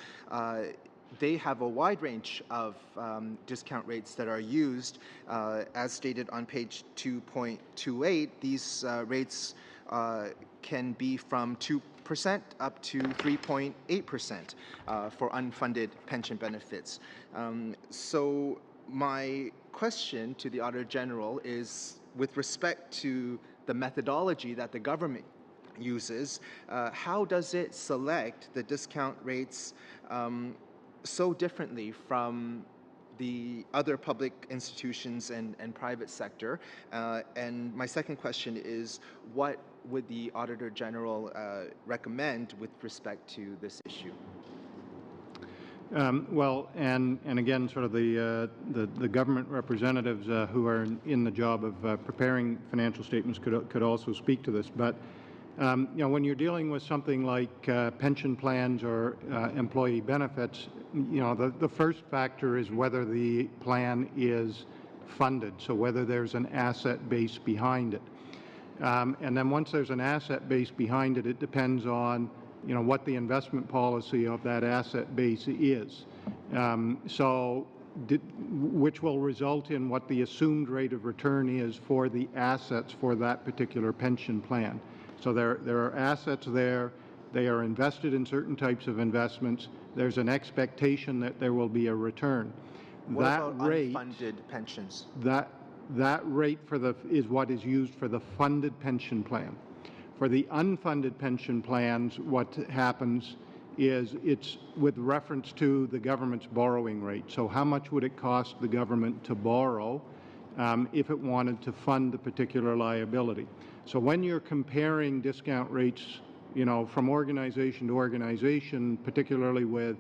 they have a wide range of discount rates that are used. As stated on page 2.28, these rates can be from 2% up to 3.8% for unfunded pension benefits. So my question to the Auditor General is, with respect to the methodology that the government uses, how does it select the discount rates so differently from the other public institutions and private sector? And my second question is, what would the Auditor General recommend with respect to this issue? Well, and again, sort of the government representatives who are in the job of preparing financial statements could also speak to this. But you know, when you're dealing with something like pension plans or employee benefits, you know, the first factor is whether the plan is funded, so whether there's an asset base behind it. And then once there's an asset base behind it, it depends on, you know, what the investment policy of that asset base is. Which will result in what the assumed rate of return is for the assets for that particular pension plan. So there are assets there. They are invested in certain types of investments. There's an expectation that there will be a return. What about unfunded pensions? That rate is what is used for the funded pension plan. For the unfunded pension plans, what happens is it's with reference to the government's borrowing rate. So how much would it cost the government to borrow if it wanted to fund the particular liability? So when you're comparing discount rates, you know, from organization to organization, particularly with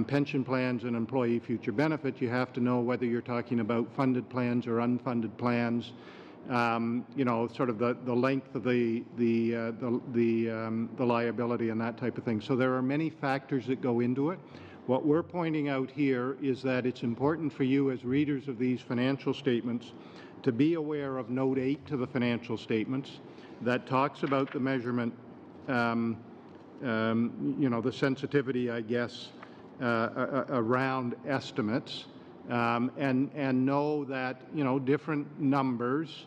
pension plans and employee future benefit, you have to know whether you're talking about funded plans or unfunded plans. You know, sort of the length of the liability and that type of thing. So there are many factors that go into it. What we're pointing out here is that it's important for you as readers of these financial statements to be aware of Note 8 to the financial statements that talks about the measurement, you know, the sensitivity, I guess, around estimates, and know that, you know, different numbers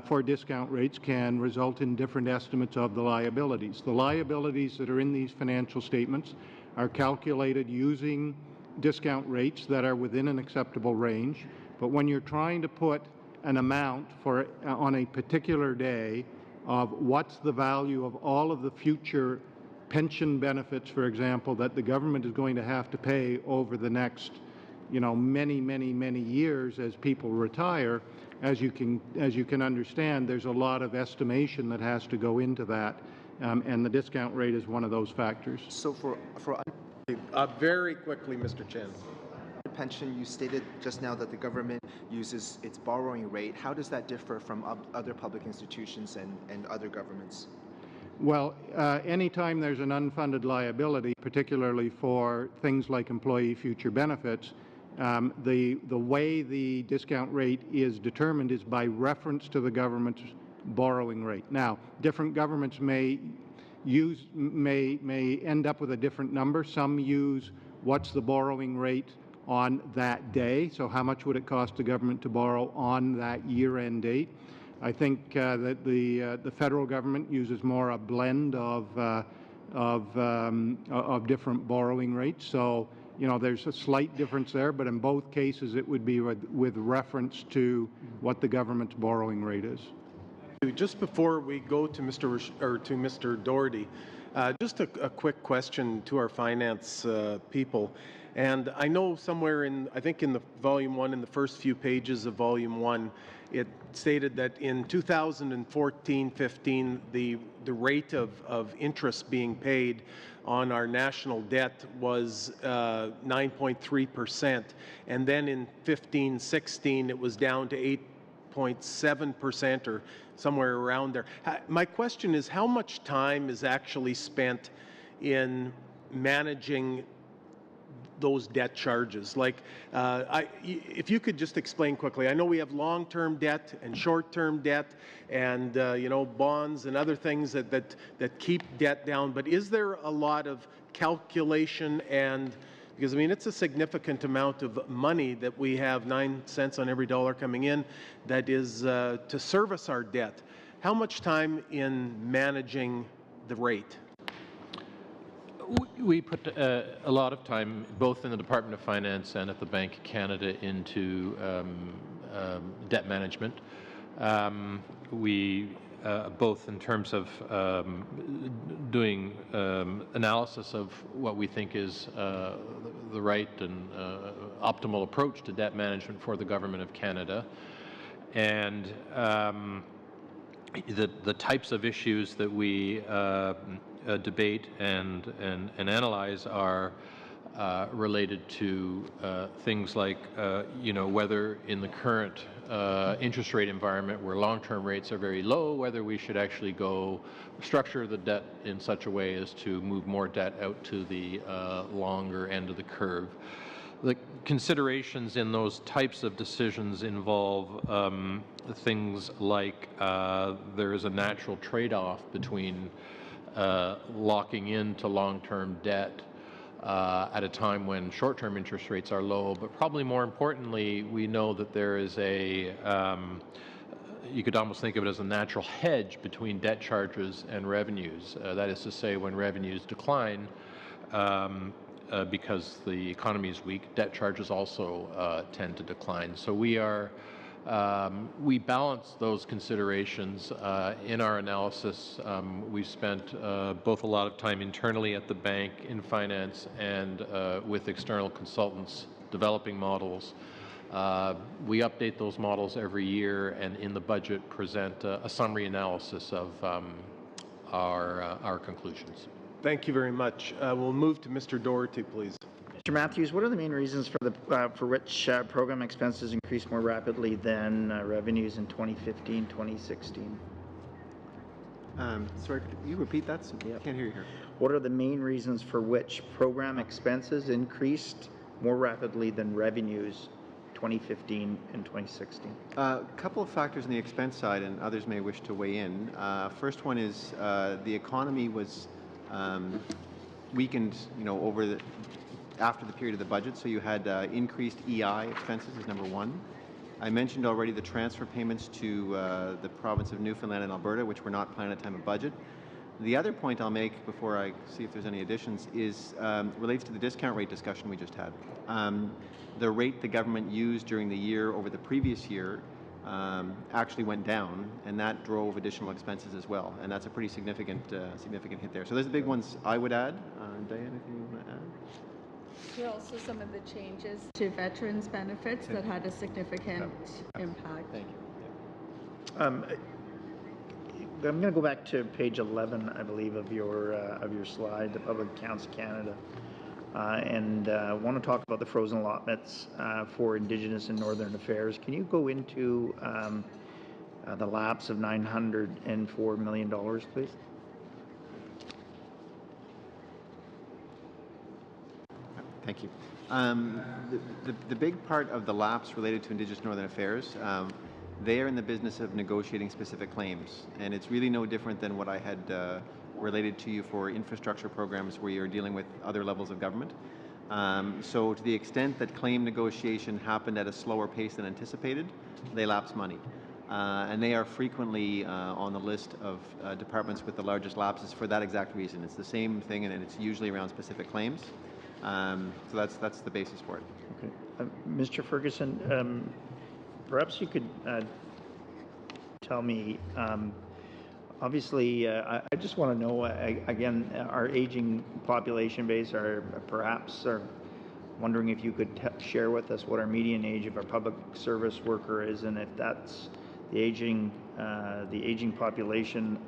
for discount rates can result in different estimates of the liabilities. The liabilities that are in these financial statements are calculated using discount rates that are within an acceptable range, but when you're trying to put an amount for on a particular day of what's the value of all of the future pension benefits, for example, that the government is going to have to pay over the next, you know, many years as people retire, as you can understand, there's a lot of estimation that has to go into that, and the discount rate is one of those factors. So for very quickly, Mr. Chen. Pension, you stated just now that the government uses its borrowing rate. How does that differ from other public institutions and other governments? Well, anytime there's an unfunded liability, particularly for things like employee future benefits, the way the discount rate is determined is by reference to the government's borrowing rate. Now, different governments may end up with a different number. Some use what's the borrowing rate on that day, so how much would it cost the government to borrow on that year-end date. I think that the federal government uses more a blend of different borrowing rates. So, you know, there's a slight difference there, but in both cases it would be with reference to what the government's borrowing rate is. Just before we go to Mr. Doherty, just a quick question to our finance people. And I know somewhere I think in the Volume 1, in the first few pages of Volume 1, it stated that in 2014-15, the rate of interest being paid on our national debt was 9.3%. And then in 15-16, it was down to 8.7% or somewhere around there. My question is, how much time is actually spent in managing those debt charges? Like, if you could just explain quickly. I know we have long-term debt and short-term debt, and you know, bonds and other things that keep debt down. But is there a lot of calculation? And because I mean, it's a significant amount of money that we have, 9 cents on every dollar coming in, that is to service our debt. How much time in managing the rate? We put a lot of time, both in the Department of Finance and at the Bank of Canada, into debt management. We, both in terms of doing analysis of what we think is the right and optimal approach to debt management for the Government of Canada, and the types of issues that we debate and analyze are related to things like, you know, whether in the current interest rate environment where long-term rates are very low, whether we should actually go structure the debt in such a way as to move more debt out to the longer end of the curve. The considerations in those types of decisions involve things like there is a natural trade-off between locking into long-term debt at a time when short-term interest rates are low, but probably more importantly, we know that there is a, you could almost think of it as a natural hedge between debt charges and revenues. That is to say, when revenues decline, because the economy is weak, debt charges also tend to decline. So we balance those considerations in our analysis. We've spent both a lot of time internally at the bank, in finance, and with external consultants developing models. We update those models every year, and in the budget present a summary analysis of our conclusions. Thank you very much. We'll move to Mr. Doherty, please. Mr. Matthews, what are the main reasons for which program expenses increased more rapidly than revenues in 2015, 2016? Sorry, could you repeat that? I can't hear you here. What are the main reasons for which program expenses increased more rapidly than revenues 2015 and 2016? A couple of factors on the expense side, and others may wish to weigh in. First one is the economy was weakened, after the period of the budget, so you had increased EI expenses is number one. I mentioned already the transfer payments to the province of Newfoundland and Alberta, which were not planned at time of budget. The other point I'll make before I see if there's any additions is relates to the discount rate discussion we just had. The rate the government used during the year over the previous year actually went down, and that drove additional expenses as well, and that's a pretty significant hit there. So those are the big ones I would add. Diane, anything you want to add? There are also some of the changes to veterans benefits that had a significant impact. Thank you. I'm going to go back to page 11, I believe, of your slide, the Public Accounts Canada, and want to talk about the frozen allotments for Indigenous and Northern Affairs. Can you go into the lapse of $904 million, please? Thank you. The big part of the lapse related to Indigenous Northern Affairs, they are in the business of negotiating specific claims, and it's really no different than what I had related to you for infrastructure programs where you're dealing with other levels of government. So to the extent that claim negotiation happened at a slower pace than anticipated, they lapse money. And they are frequently on the list of departments with the largest lapses for that exact reason. It's the same thing, and it's usually around specific claims. So that's the basis for it. Okay. Mr. Ferguson, perhaps you could tell me, obviously, I just want to know, again, our aging population base, are wondering if you could share with us what our median age of our public service worker is, and if that's the aging population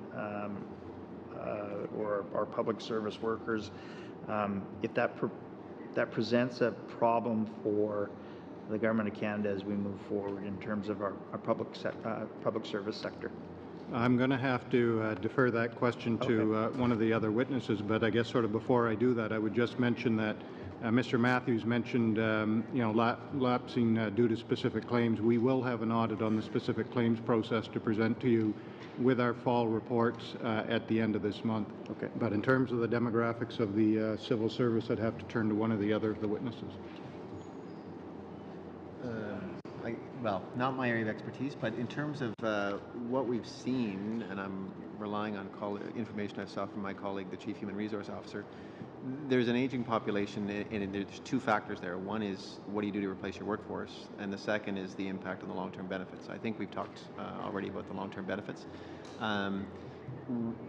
or our public service workers, if that presents a problem for the Government of Canada as we move forward in terms of our public service sector. I'm going to have to defer that question to one of the other witnesses, but I guess sort of before I do that, I would just mention that Mr. Matthews mentioned, lapsing due to specific claims. We will have an audit on the specific claims process to present to you with our fall reports at the end of this month. Okay. But in terms of the demographics of the civil service, I'd have to turn to one of the other of the witnesses. Well, not my area of expertise, but in terms of what we've seen, and I'm relying on information I saw from my colleague, the Chief Human Resource Officer, there's an aging population, and there's two factors there. One is what do you do to replace your workforce, and the second is the impact on the long-term benefits. I think we've talked already about the long-term benefits.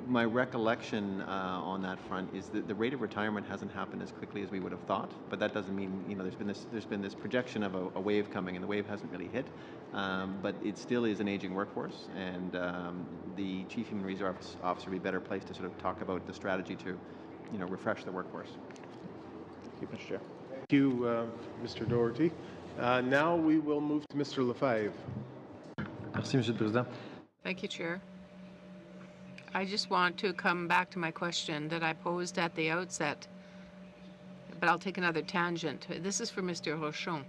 My recollection on that front is that the rate of retirement hasn't happened as quickly as we would have thought, but that doesn't mean, there's been this projection of a wave coming, and the wave hasn't really hit, but it still is an aging workforce, and the Chief Human Resource Officer would be better placed to sort of talk about the strategy to refresh the workforce. Thank you, Mr. Chair. Thank you, Mr. Doherty. Now we will move to Mr. Lefebvre. Merci, Monsieur le Président. Thank you, Chair. I just want to come back to my question that I posed at the outset, but I'll take another tangent. This is for Mr. Rochon.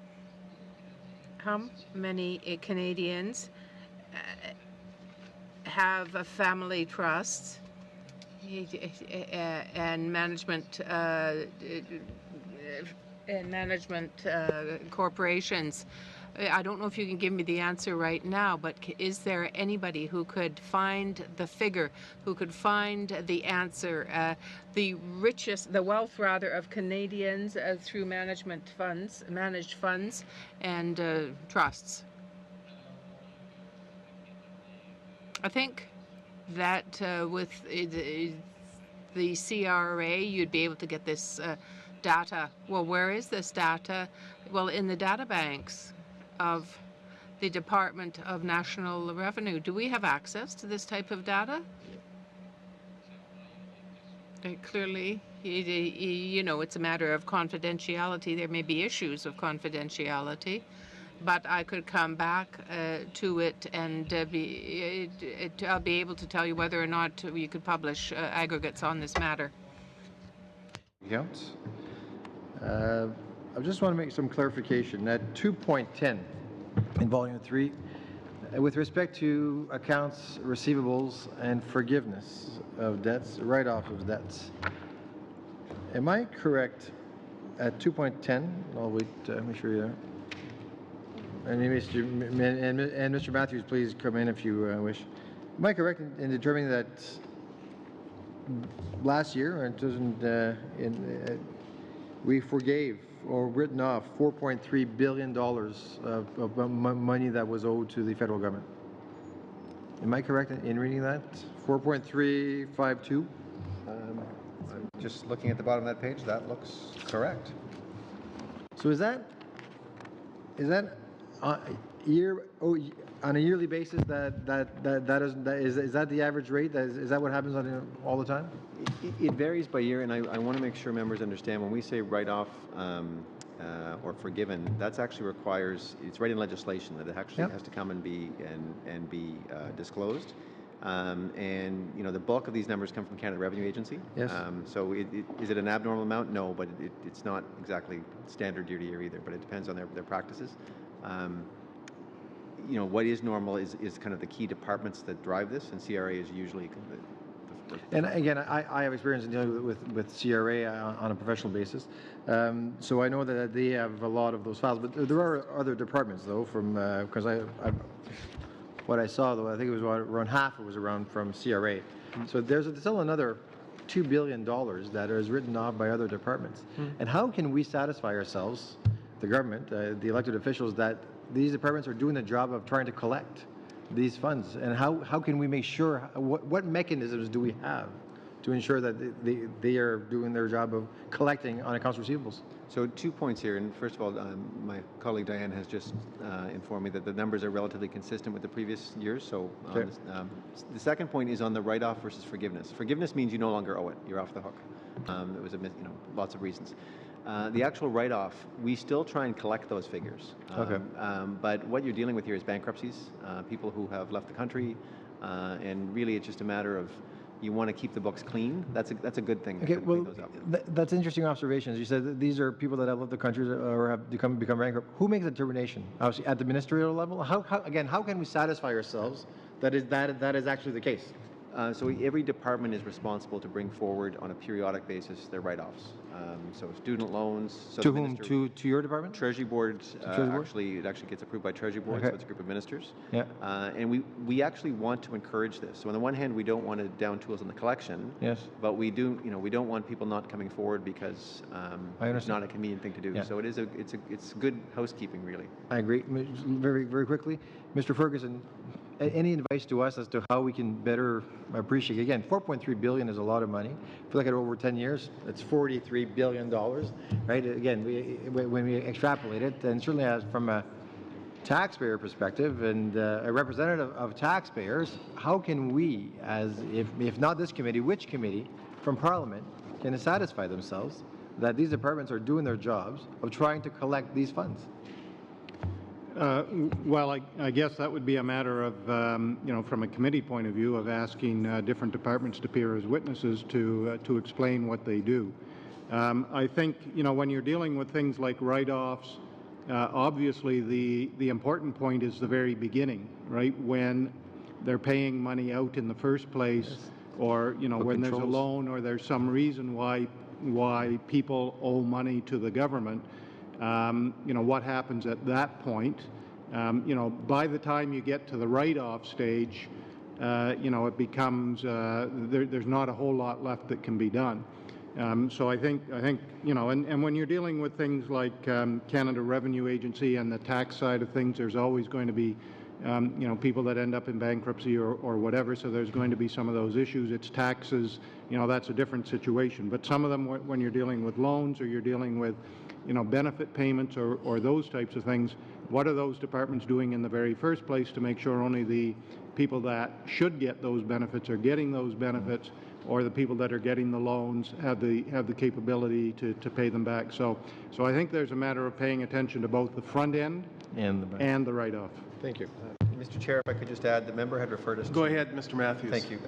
How many Canadians have a family trust and management corporations? I don't know if you can give me the answer right now, but is there anybody who could find the figure, who could find the answer, the wealth rather of Canadians through managed funds and trusts? I think that with the CRA, you'd be able to get this data. Well, where is this data? Well, in the data banks of the Department of National Revenue. Do we have access to this type of data? Clearly, it's a matter of confidentiality. There may be issues of confidentiality, but I could come back to it and I'll be able to tell you whether or not you could publish aggregates on this matter. Accounts. I just want to make some clarification. At 2.10 in Volume 3, with respect to accounts receivables and forgiveness of debts, write-off of debts, am I correct at 2.10? I'll wait, make sure you're there. And Mr. Matthews, please come in if you wish. Am I correct in determining that last year, we forgave or written off $4.3 billion of money that was owed to the federal government? Am I correct in reading that? 4.352? I'm just looking at the bottom of that page. That looks correct. So is that on a yearly basis is that the average rate? Is that what happens all the time? It varies by year, and I want to make sure members understand when we say write-off or forgiven, that's actually requires, it's right in legislation that it actually has to come and be disclosed. And you know, the bulk of these numbers come from Canada Revenue Agency. Yes. So is it an abnormal amount? No, but it's not exactly standard year to year either, but it depends on their practices. You know, what is normal is kind of the key departments that drive this, and CRA is usually the first. And again, I have experience in dealing with CRA on a professional basis, so I know that they have a lot of those files. But there are other departments, though, from because what I saw, though, I think it was around half. It was around from CRA. So there's still another $2 billion that is written off by other departments. And how can we satisfy ourselves, the government, the elected officials, that these departments are doing the job of trying to collect these funds? And how can we make sure, what mechanisms do we have to ensure that they are doing their job of collecting on accounts receivables? So 2 points here, and first of all, my colleague Diane has just informed me that the numbers are relatively consistent with the previous years. So the second point is on the write-off versus forgiveness. Forgiveness means you no longer owe it; you're off the hook. It was lots of reasons. The actual write-off, we still try and collect those figures. But what you're dealing with here is bankruptcies, people who have left the country, and really it's just a matter of you want to keep the books clean. That's a good thing. Okay, well, that's interesting observations. You said that these are people that have left the country or have become bankrupt. Who makes the determination? Obviously, at the ministerial level. How can we satisfy ourselves that is actually the case? So every department is responsible to bring forward on a periodic basis their write-offs. So student loans. So to whom? To your department? Treasury Board. Treasury Board? It actually gets approved by Treasury Board, Okay. so it's a group of ministers. Yeah. And we actually want to encourage this. So on the one hand, we don't want to down tools in the collection. Yes. But we do, we don't want people not coming forward because it's not a convenient thing to do. Yeah. So it's good housekeeping, really. I agree. Very, very quickly, Mr. Ferguson, any advice to us as to how we can better appreciate? Again, $4.3 billion is a lot of money. If you look at it over 10 years, it's $43 billion, right? Again, when we extrapolate it, and certainly as from a taxpayer perspective and a representative of taxpayers, how can we, if not this committee, which committee from Parliament can satisfy themselves that these departments are doing their jobs of trying to collect these funds? Well, I guess that would be a matter of, from a committee point of view, of asking different departments to appear as witnesses to explain what they do. I think, when you're dealing with things like write-offs, obviously the important point is the very beginning, right? When they're paying money out in the first place, yes. Or when there's a loan or there's some reason why people owe money to the government. What happens at that point? By the time you get to the write-off stage, it becomes there's not a whole lot left that can be done. So I think and when you're dealing with things like Canada Revenue Agency and the tax side of things, there's always going to be people that end up in bankruptcy or whatever. So there's going to be some of those issues. It's taxes. That's a different situation. But some of them, when you're dealing with loans or you're dealing with benefit payments or those types of things, what are those departments doing in the very first place to make sure only the people that should get those benefits are getting those benefits, or the people that are getting the loans have the capability to pay them back? So I think there's a matter of paying attention to both the front end and the write-off. Thank you. Mr. Chair, if I could just add, the member had referred us Go ahead, Mr. Matthews. Thank you.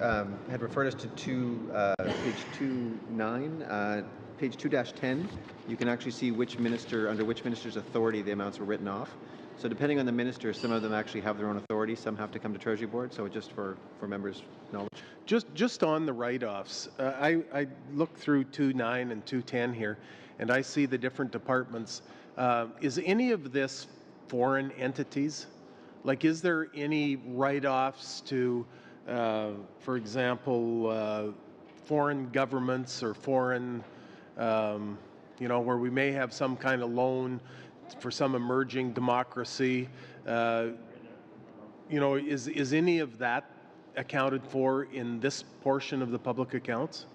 Had referred us to page 2.9. page 2-10, you can actually see which minister, under which minister's authority the amounts were written off. So depending on the minister, some of them actually have their own authority, some have to come to Treasury Board, so just for members' knowledge. Just on the write-offs, I look through 2.9 and 2.10 here, and I see the different departments. Is any of this foreign entities? Like, is there any write-offs to, for example, foreign governments or foreign, where we may have some kind of loan for some emerging democracy? Is any of that accounted for in this portion of the public accounts?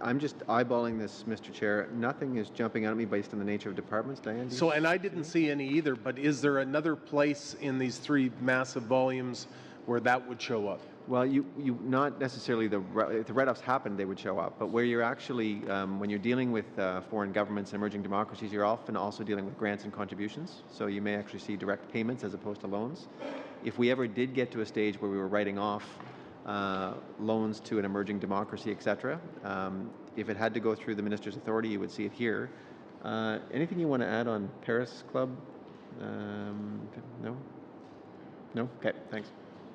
I'm just eyeballing this, Mr. Chair. Nothing is jumping out at me based on the nature of departments. Diane? So, and I didn't see any either, but is there another place in these three massive volumes where that would show up? Well, you not necessarily if the write-offs happen, they would show up. But where you're actually, when you're dealing with foreign governments and emerging democracies, you're often also dealing with grants and contributions. So you may actually see direct payments as opposed to loans. If we ever did get to a stage where we were writing off loans to an emerging democracy, etc., if it had to go through the minister's authority, you would see it here. Anything you want to add on Paris Club? No? No? Okay, thanks.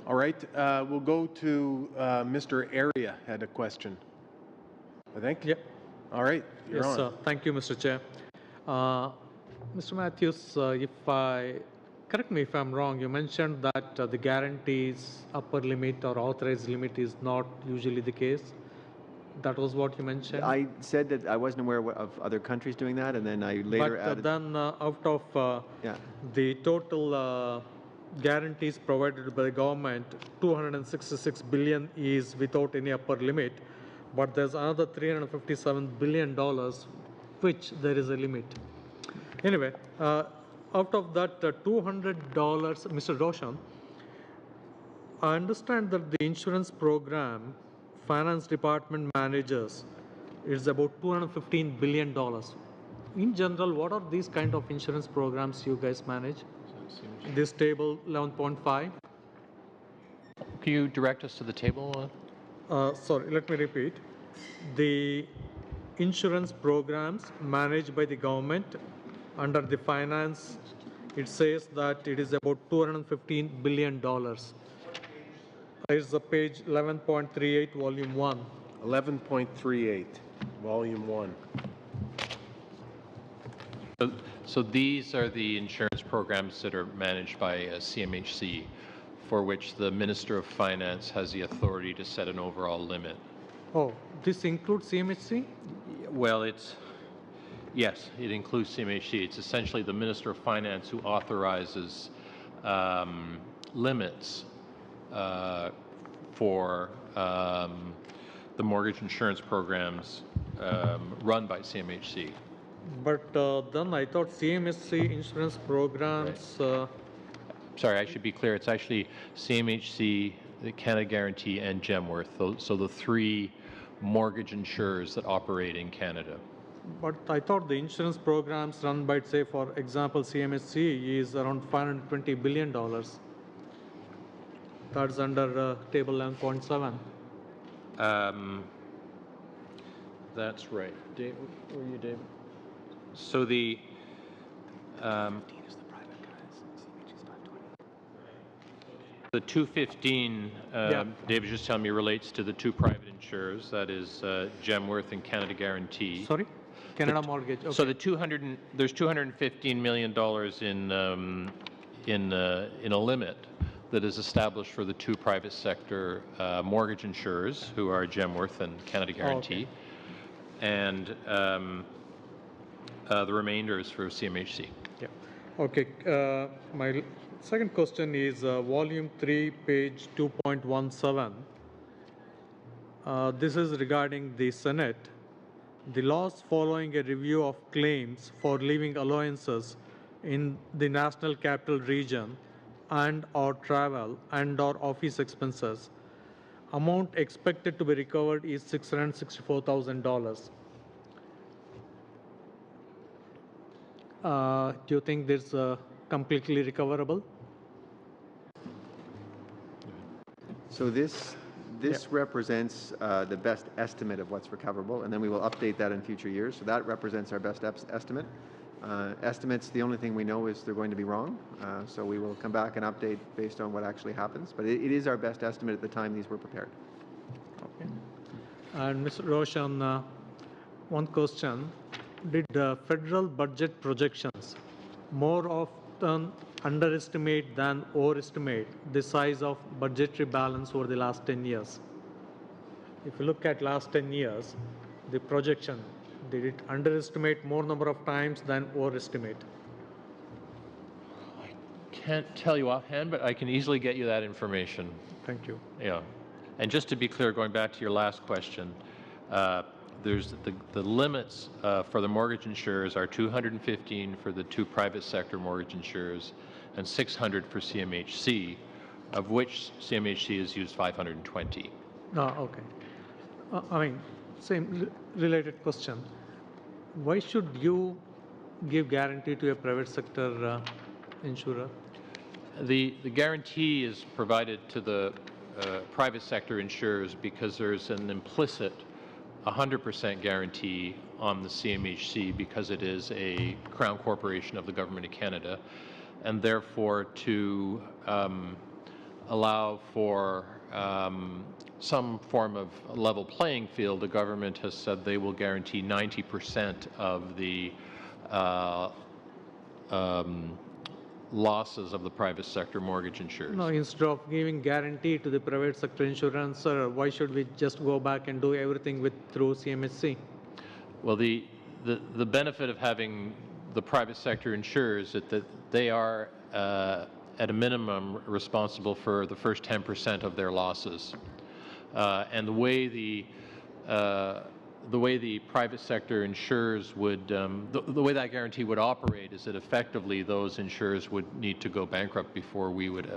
All right, we'll go to Mr. Area had a question, I think. Yep. All right, you're on. Thank you, Mr. Chair. Mr. Matthews, correct me if I'm wrong, you mentioned that the guarantees upper limit or authorized limit is not usually the case. That was what you mentioned? I said that I wasn't aware of other countries doing that, and then I later added... But then out of the total guarantees provided by the government, 266 billion is without any upper limit, but there's another $357 billion which there is a limit. Anyway, out of that $200, Mr. Roshan, I understand that the insurance program finance department manages is about $215 billion. In general, what are these kind of insurance programs you guys manage? This table 11.5. Can you direct us to the table? Sorry, let me repeat. The insurance programs managed by the government under the finance, it says that it is about $215 billion. It's the page 11.38, volume 1. 11.38, volume 1. So these are the insurance programs that are managed by CMHC, for which the Minister of Finance has the authority to set an overall limit. Oh, this includes CMHC? Well, yes, it includes CMHC. It's essentially the Minister of Finance who authorizes limits for the mortgage insurance programs run by CMHC. But then I thought CMHC insurance programs... Right. Sorry, I should be clear. It's actually CMHC, the Canada Guarantee, and Gemworth. So the three mortgage insurers that operate in Canada. But I thought the insurance programs run by, say, for example, CMHC is around $520 billion. That's under table 11.7. That's right. Dave, where are you, David? So the the 215, David just telling me, relates to the two private insurers, that is Gemworth and Canada Guarantee. Sorry? Canada Mortgage. Okay. So there's $215 million in a limit that is established for the two private sector mortgage insurers, who are Gemworth and Canada Guarantee, and the remainder is for CMHC. Yeah. Okay. My second question is volume 3, page 2.17. This is regarding the Senate. The laws following a review of claims for living allowances in the National Capital Region and or travel and or office expenses. Amount expected to be recovered is $664,000. Do you think this is completely recoverable? So This represents the best estimate of what's recoverable, and then we will update that in future years. So that represents our best estimate. Estimates, the only thing we know is they're going to be wrong. So we will come back and update based on what actually happens. But it is our best estimate at the time these were prepared. Okay. And Mr. Roshan, one question. Did federal budget projections more often underestimate than overestimate the size of budgetary balance over the last 10 years? If you look at last 10 years, the projection, did it underestimate more number of times than overestimate? I can't tell you offhand, but I can easily get you that information. Thank you. Yeah. And just to be clear, going back to your last question, there's the limits for the mortgage insurers are 215 for the two private sector mortgage insurers and 600 for CMHC, of which CMHC has used 520. Okay. I mean, same related question. Why should you give guarantee to a private sector insurer? The guarantee is provided to the private sector insurers because there's an implicit 100% guarantee on the CMHC because it is a Crown Corporation of the Government of Canada, and therefore to allow for some form of level playing field, the government has said they will guarantee 90% of the losses of the private sector mortgage insurers. No, instead of giving guarantee to the private sector insurance, why should we just go back and do everything through CMHC? Well, the benefit of having the private sector insurers is that they are at a minimum responsible for the first 10% of their losses, and the way the private sector insurers would, the way that guarantee would operate is that effectively those insurers would need to go bankrupt before we would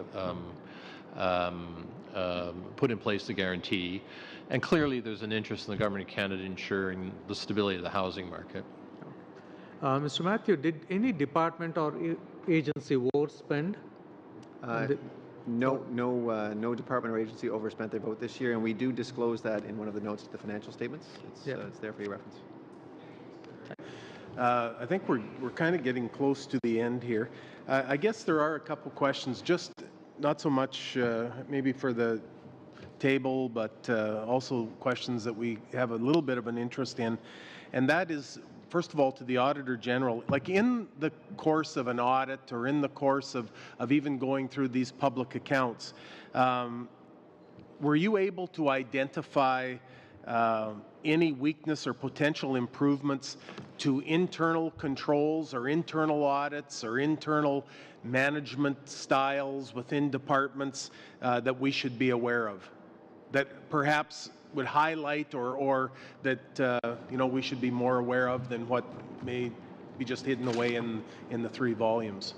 put in place the guarantee. And clearly there's an interest in the Government of Canada ensuring the stability of the housing market. Mr. Matthew, did any department or agency overspend? No department or agency overspent their vote this year, and we do disclose that in one of the notes to the financial statements. It's there for your reference. I think we're kind of getting close to the end here. I guess there are a couple questions, just not so much maybe for the table, but also questions that we have a little bit of an interest in, and that is, first of all, to the Auditor General, like in the course of an audit or in the course of even going through these public accounts, were you able to identify any weakness or potential improvements to internal controls or internal audits or internal management styles within departments that we should be aware of, that perhaps would highlight or that we should be more aware of than what may be just hidden away in the 3 volumes?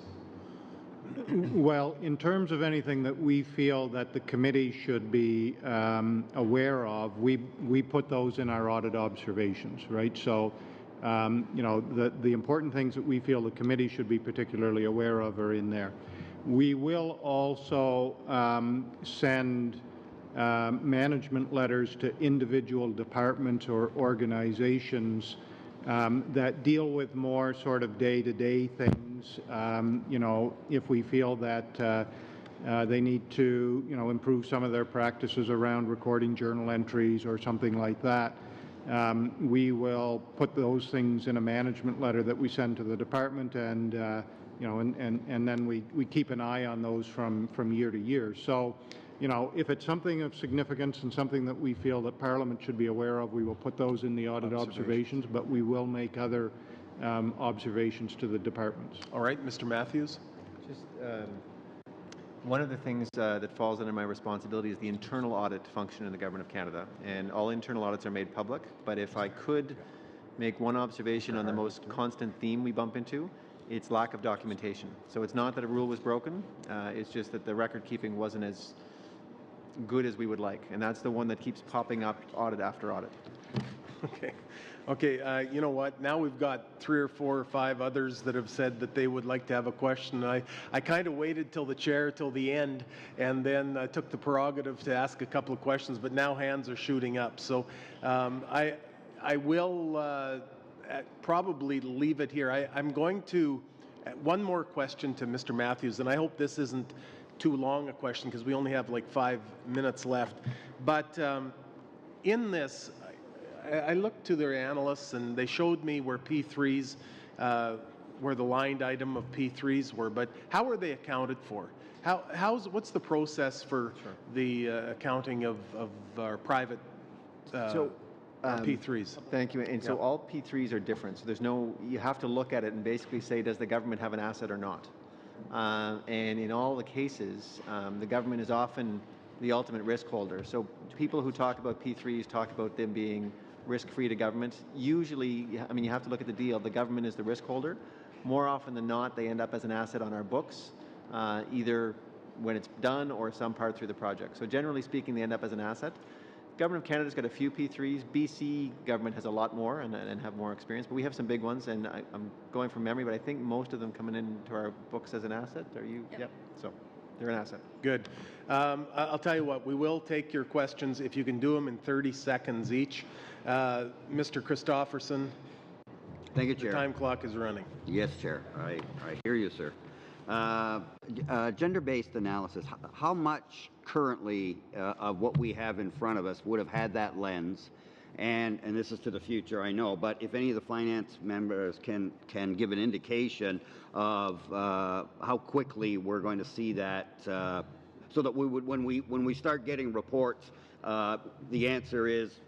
Well, in terms of anything that we feel that the committee should be aware of, we put those in our audit observations, right? So, the important things that we feel the committee should be particularly aware of are in there. We will also send management letters to individual departments or organizations that deal with more sort of day-to-day things. If we feel that they need to, improve some of their practices around recording journal entries or something like that, we will put those things in a management letter that we send to the department, and then we keep an eye on those from year to year. So, if it's something of significance and something that we feel that Parliament should be aware of, we will put those in the audit observations, but we will make other observations to the departments. All right, Mr. Matthews? Just one of the things that falls under my responsibility is the internal audit function in the Government of Canada, and all internal audits are made public, but if I could make one observation on the most constant theme we bump into, it's lack of documentation. So it's not that a rule was broken, it's just that the record keeping wasn't as good as we would like, and that's the one that keeps popping up audit after audit. Okay. Okay, you know what? Now we've got 3 or 4 or 5 others that have said that they would like to have a question. I kind of waited till the end, and then took the prerogative to ask a couple of questions, but now hands are shooting up. So I will probably leave it here. I'm going to, one more question to Mr. Matthews, and I hope this isn't too long a question because we only have like 5 minutes left. But in this, I looked to their analysts and they showed me where P3s, where the lined item of P3s were, but how are they accounted for? What's the process for the accounting of our private P3s? Thank you. And so all P3s are different. So there's no, you have to look at it and basically say, does the government have an asset or not? And in all the cases, the government is often the ultimate risk holder. So people who talk about P3s talk about them being risk-free to government. Usually, I mean, you have to look at the deal. The government is the risk holder. More often than not, they end up as an asset on our books, either when it's done or some part through the project. So generally speaking, they end up as an asset. Government of Canada's got a few P3s. BC government has a lot more and have more experience, but we have some big ones, and I'm going from memory, but I think most of them coming into our books as an asset. Are you? Yep. So they're an asset. Good. I'll tell you what, we will take your questions if you can do them in 30 seconds each. Mr. Christofferson. Thank you, Chair. The time clock is running. Yes, Chair. I hear you, sir. Gender-based analysis, how much currently of what we have in front of us would have had that lens? And this is to the future, I know, but if any of the finance members can give an indication of how quickly we're going to see that, so that we would, when we start getting reports, the answer is,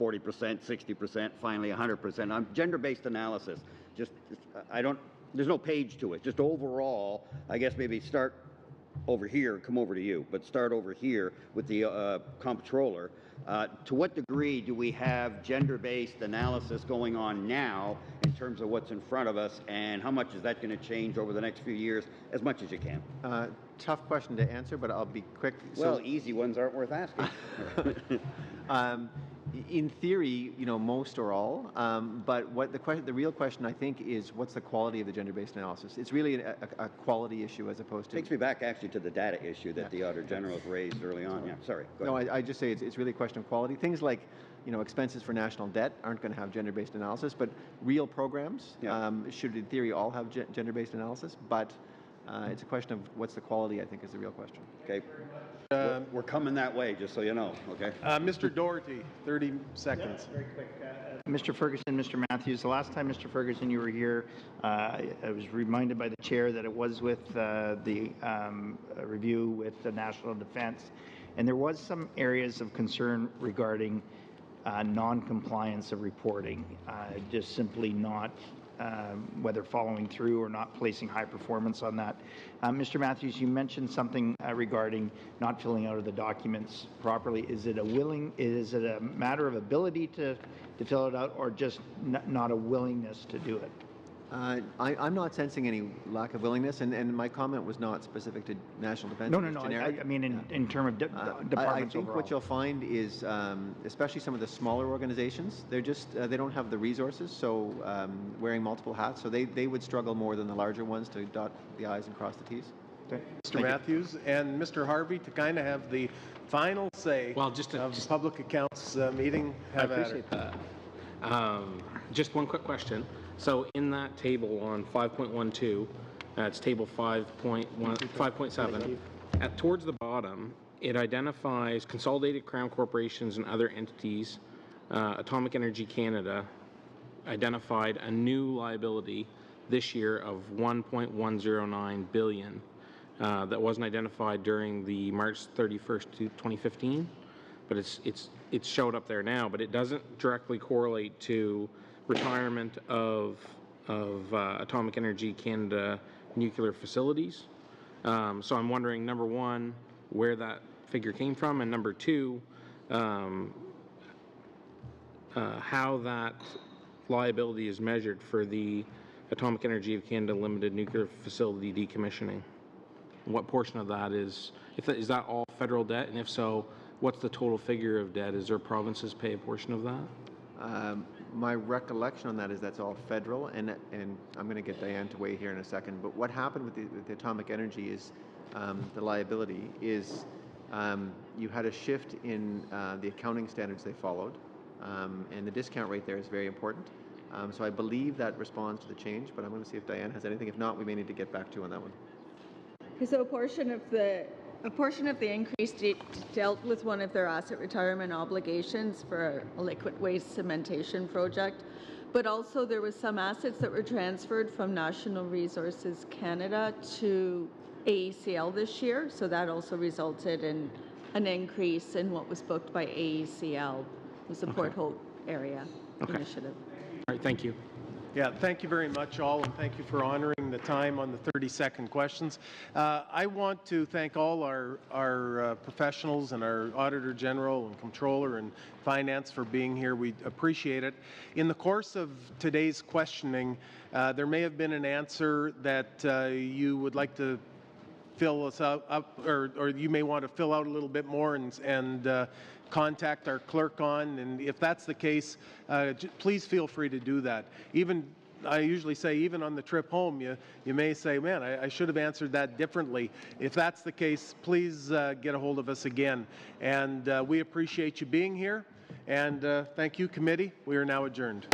40%, 60%, finally 100%. On gender-based analysis, there's no page to it. Just overall, I guess maybe start over here, come over to you, but start over here with the comptroller. To what degree do we have gender-based analysis going on now in terms of what's in front of us, and how much is that going to change over the next few years, as much as you can? Tough question to answer, but I'll be quick. Well, easy ones aren't worth asking. In theory, most or all, but what the real question, I think, is what's the quality of the gender-based analysis? It's really a quality issue as opposed to... Takes me back actually to the data issue that the Auditor General has raised early on. Yeah, sorry. No, I just say it's really a question of quality. Things like, expenses for national debt aren't going to have gender-based analysis, but real programs should, in theory, all have gender-based analysis, but it's a question of what's the quality, I think, is the real question. Okay. We're coming that way, just so you know, okay? Mr. Doherty, 30 seconds. Very quick. Mr. Ferguson, Mr. Matthews, the last time, Mr. Ferguson, you were here, I was reminded by the chair that it was with the review with the national defense, and there was some areas of concern regarding non-compliance of reporting, just simply not whether following through or not placing high performance on that. Mr. Matthews, you mentioned something regarding not filling out of the documents properly. Is it a matter of ability to fill it out, or just not a willingness to do it? I'm not sensing any lack of willingness, and my comment was not specific to national defense. No. I mean, in terms of departments I think overall. what you'll find is, especially some of the smaller organizations, they're just they don't have the resources. So wearing multiple hats, so they would struggle more than the larger ones to dot the I's and cross the T's. Okay. Mr. Matthews and Mr. Harvey to kind of have the final say of the Public Accounts meeting. I appreciate that. Just one quick question. So in that table on 5.12, it's table 5.7, towards the bottom, it identifies consolidated Crown corporations and other entities. Atomic Energy Canada identified a new liability this year of $1.109 billion that wasn't identified during the March 31st, 2015, but it's showed up there now, but it doesn't directly correlate to retirement of Atomic Energy Canada nuclear facilities. So I'm wondering, number one, where that figure came from, and number two, how that liability is measured for the Atomic Energy of Canada Limited nuclear facility decommissioning. What portion of that is that all federal debt, and if so, what's the total figure of debt? Is there provinces pay a portion of that? My recollection on that is that's all federal, and I'm going to get Diane to weigh here in a second, but what happened with the atomic energy is the liability is you had a shift in the accounting standards they followed, and the discount rate there is very important. So I believe that responds to the change, but I'm going to see if Diane has anything. If not, we may need to get back to you on that one. So a portion of the increase dealt with one of their asset retirement obligations for a liquid waste cementation project, but also there was some assets that were transferred from National Resources Canada to AECL this year, so that also resulted in an increase in what was booked by AECL, the Port Hope area initiative. All right, thank you. Yeah, thank you very much all, and thank you for honoring the time on the 30-second questions. I want to thank all our professionals and our Auditor General and Comptroller and Finance for being here. We appreciate it. In the course of today's questioning, there may have been an answer that you would like to fill us up or you may want to fill out a little bit more and contact our clerk on, and if that's the case, please feel free to do that. I usually say even on the trip home, you may say, man, I should have answered that differently. If that's the case, please get a hold of us again. And we appreciate you being here, and thank you, committee. We are now adjourned.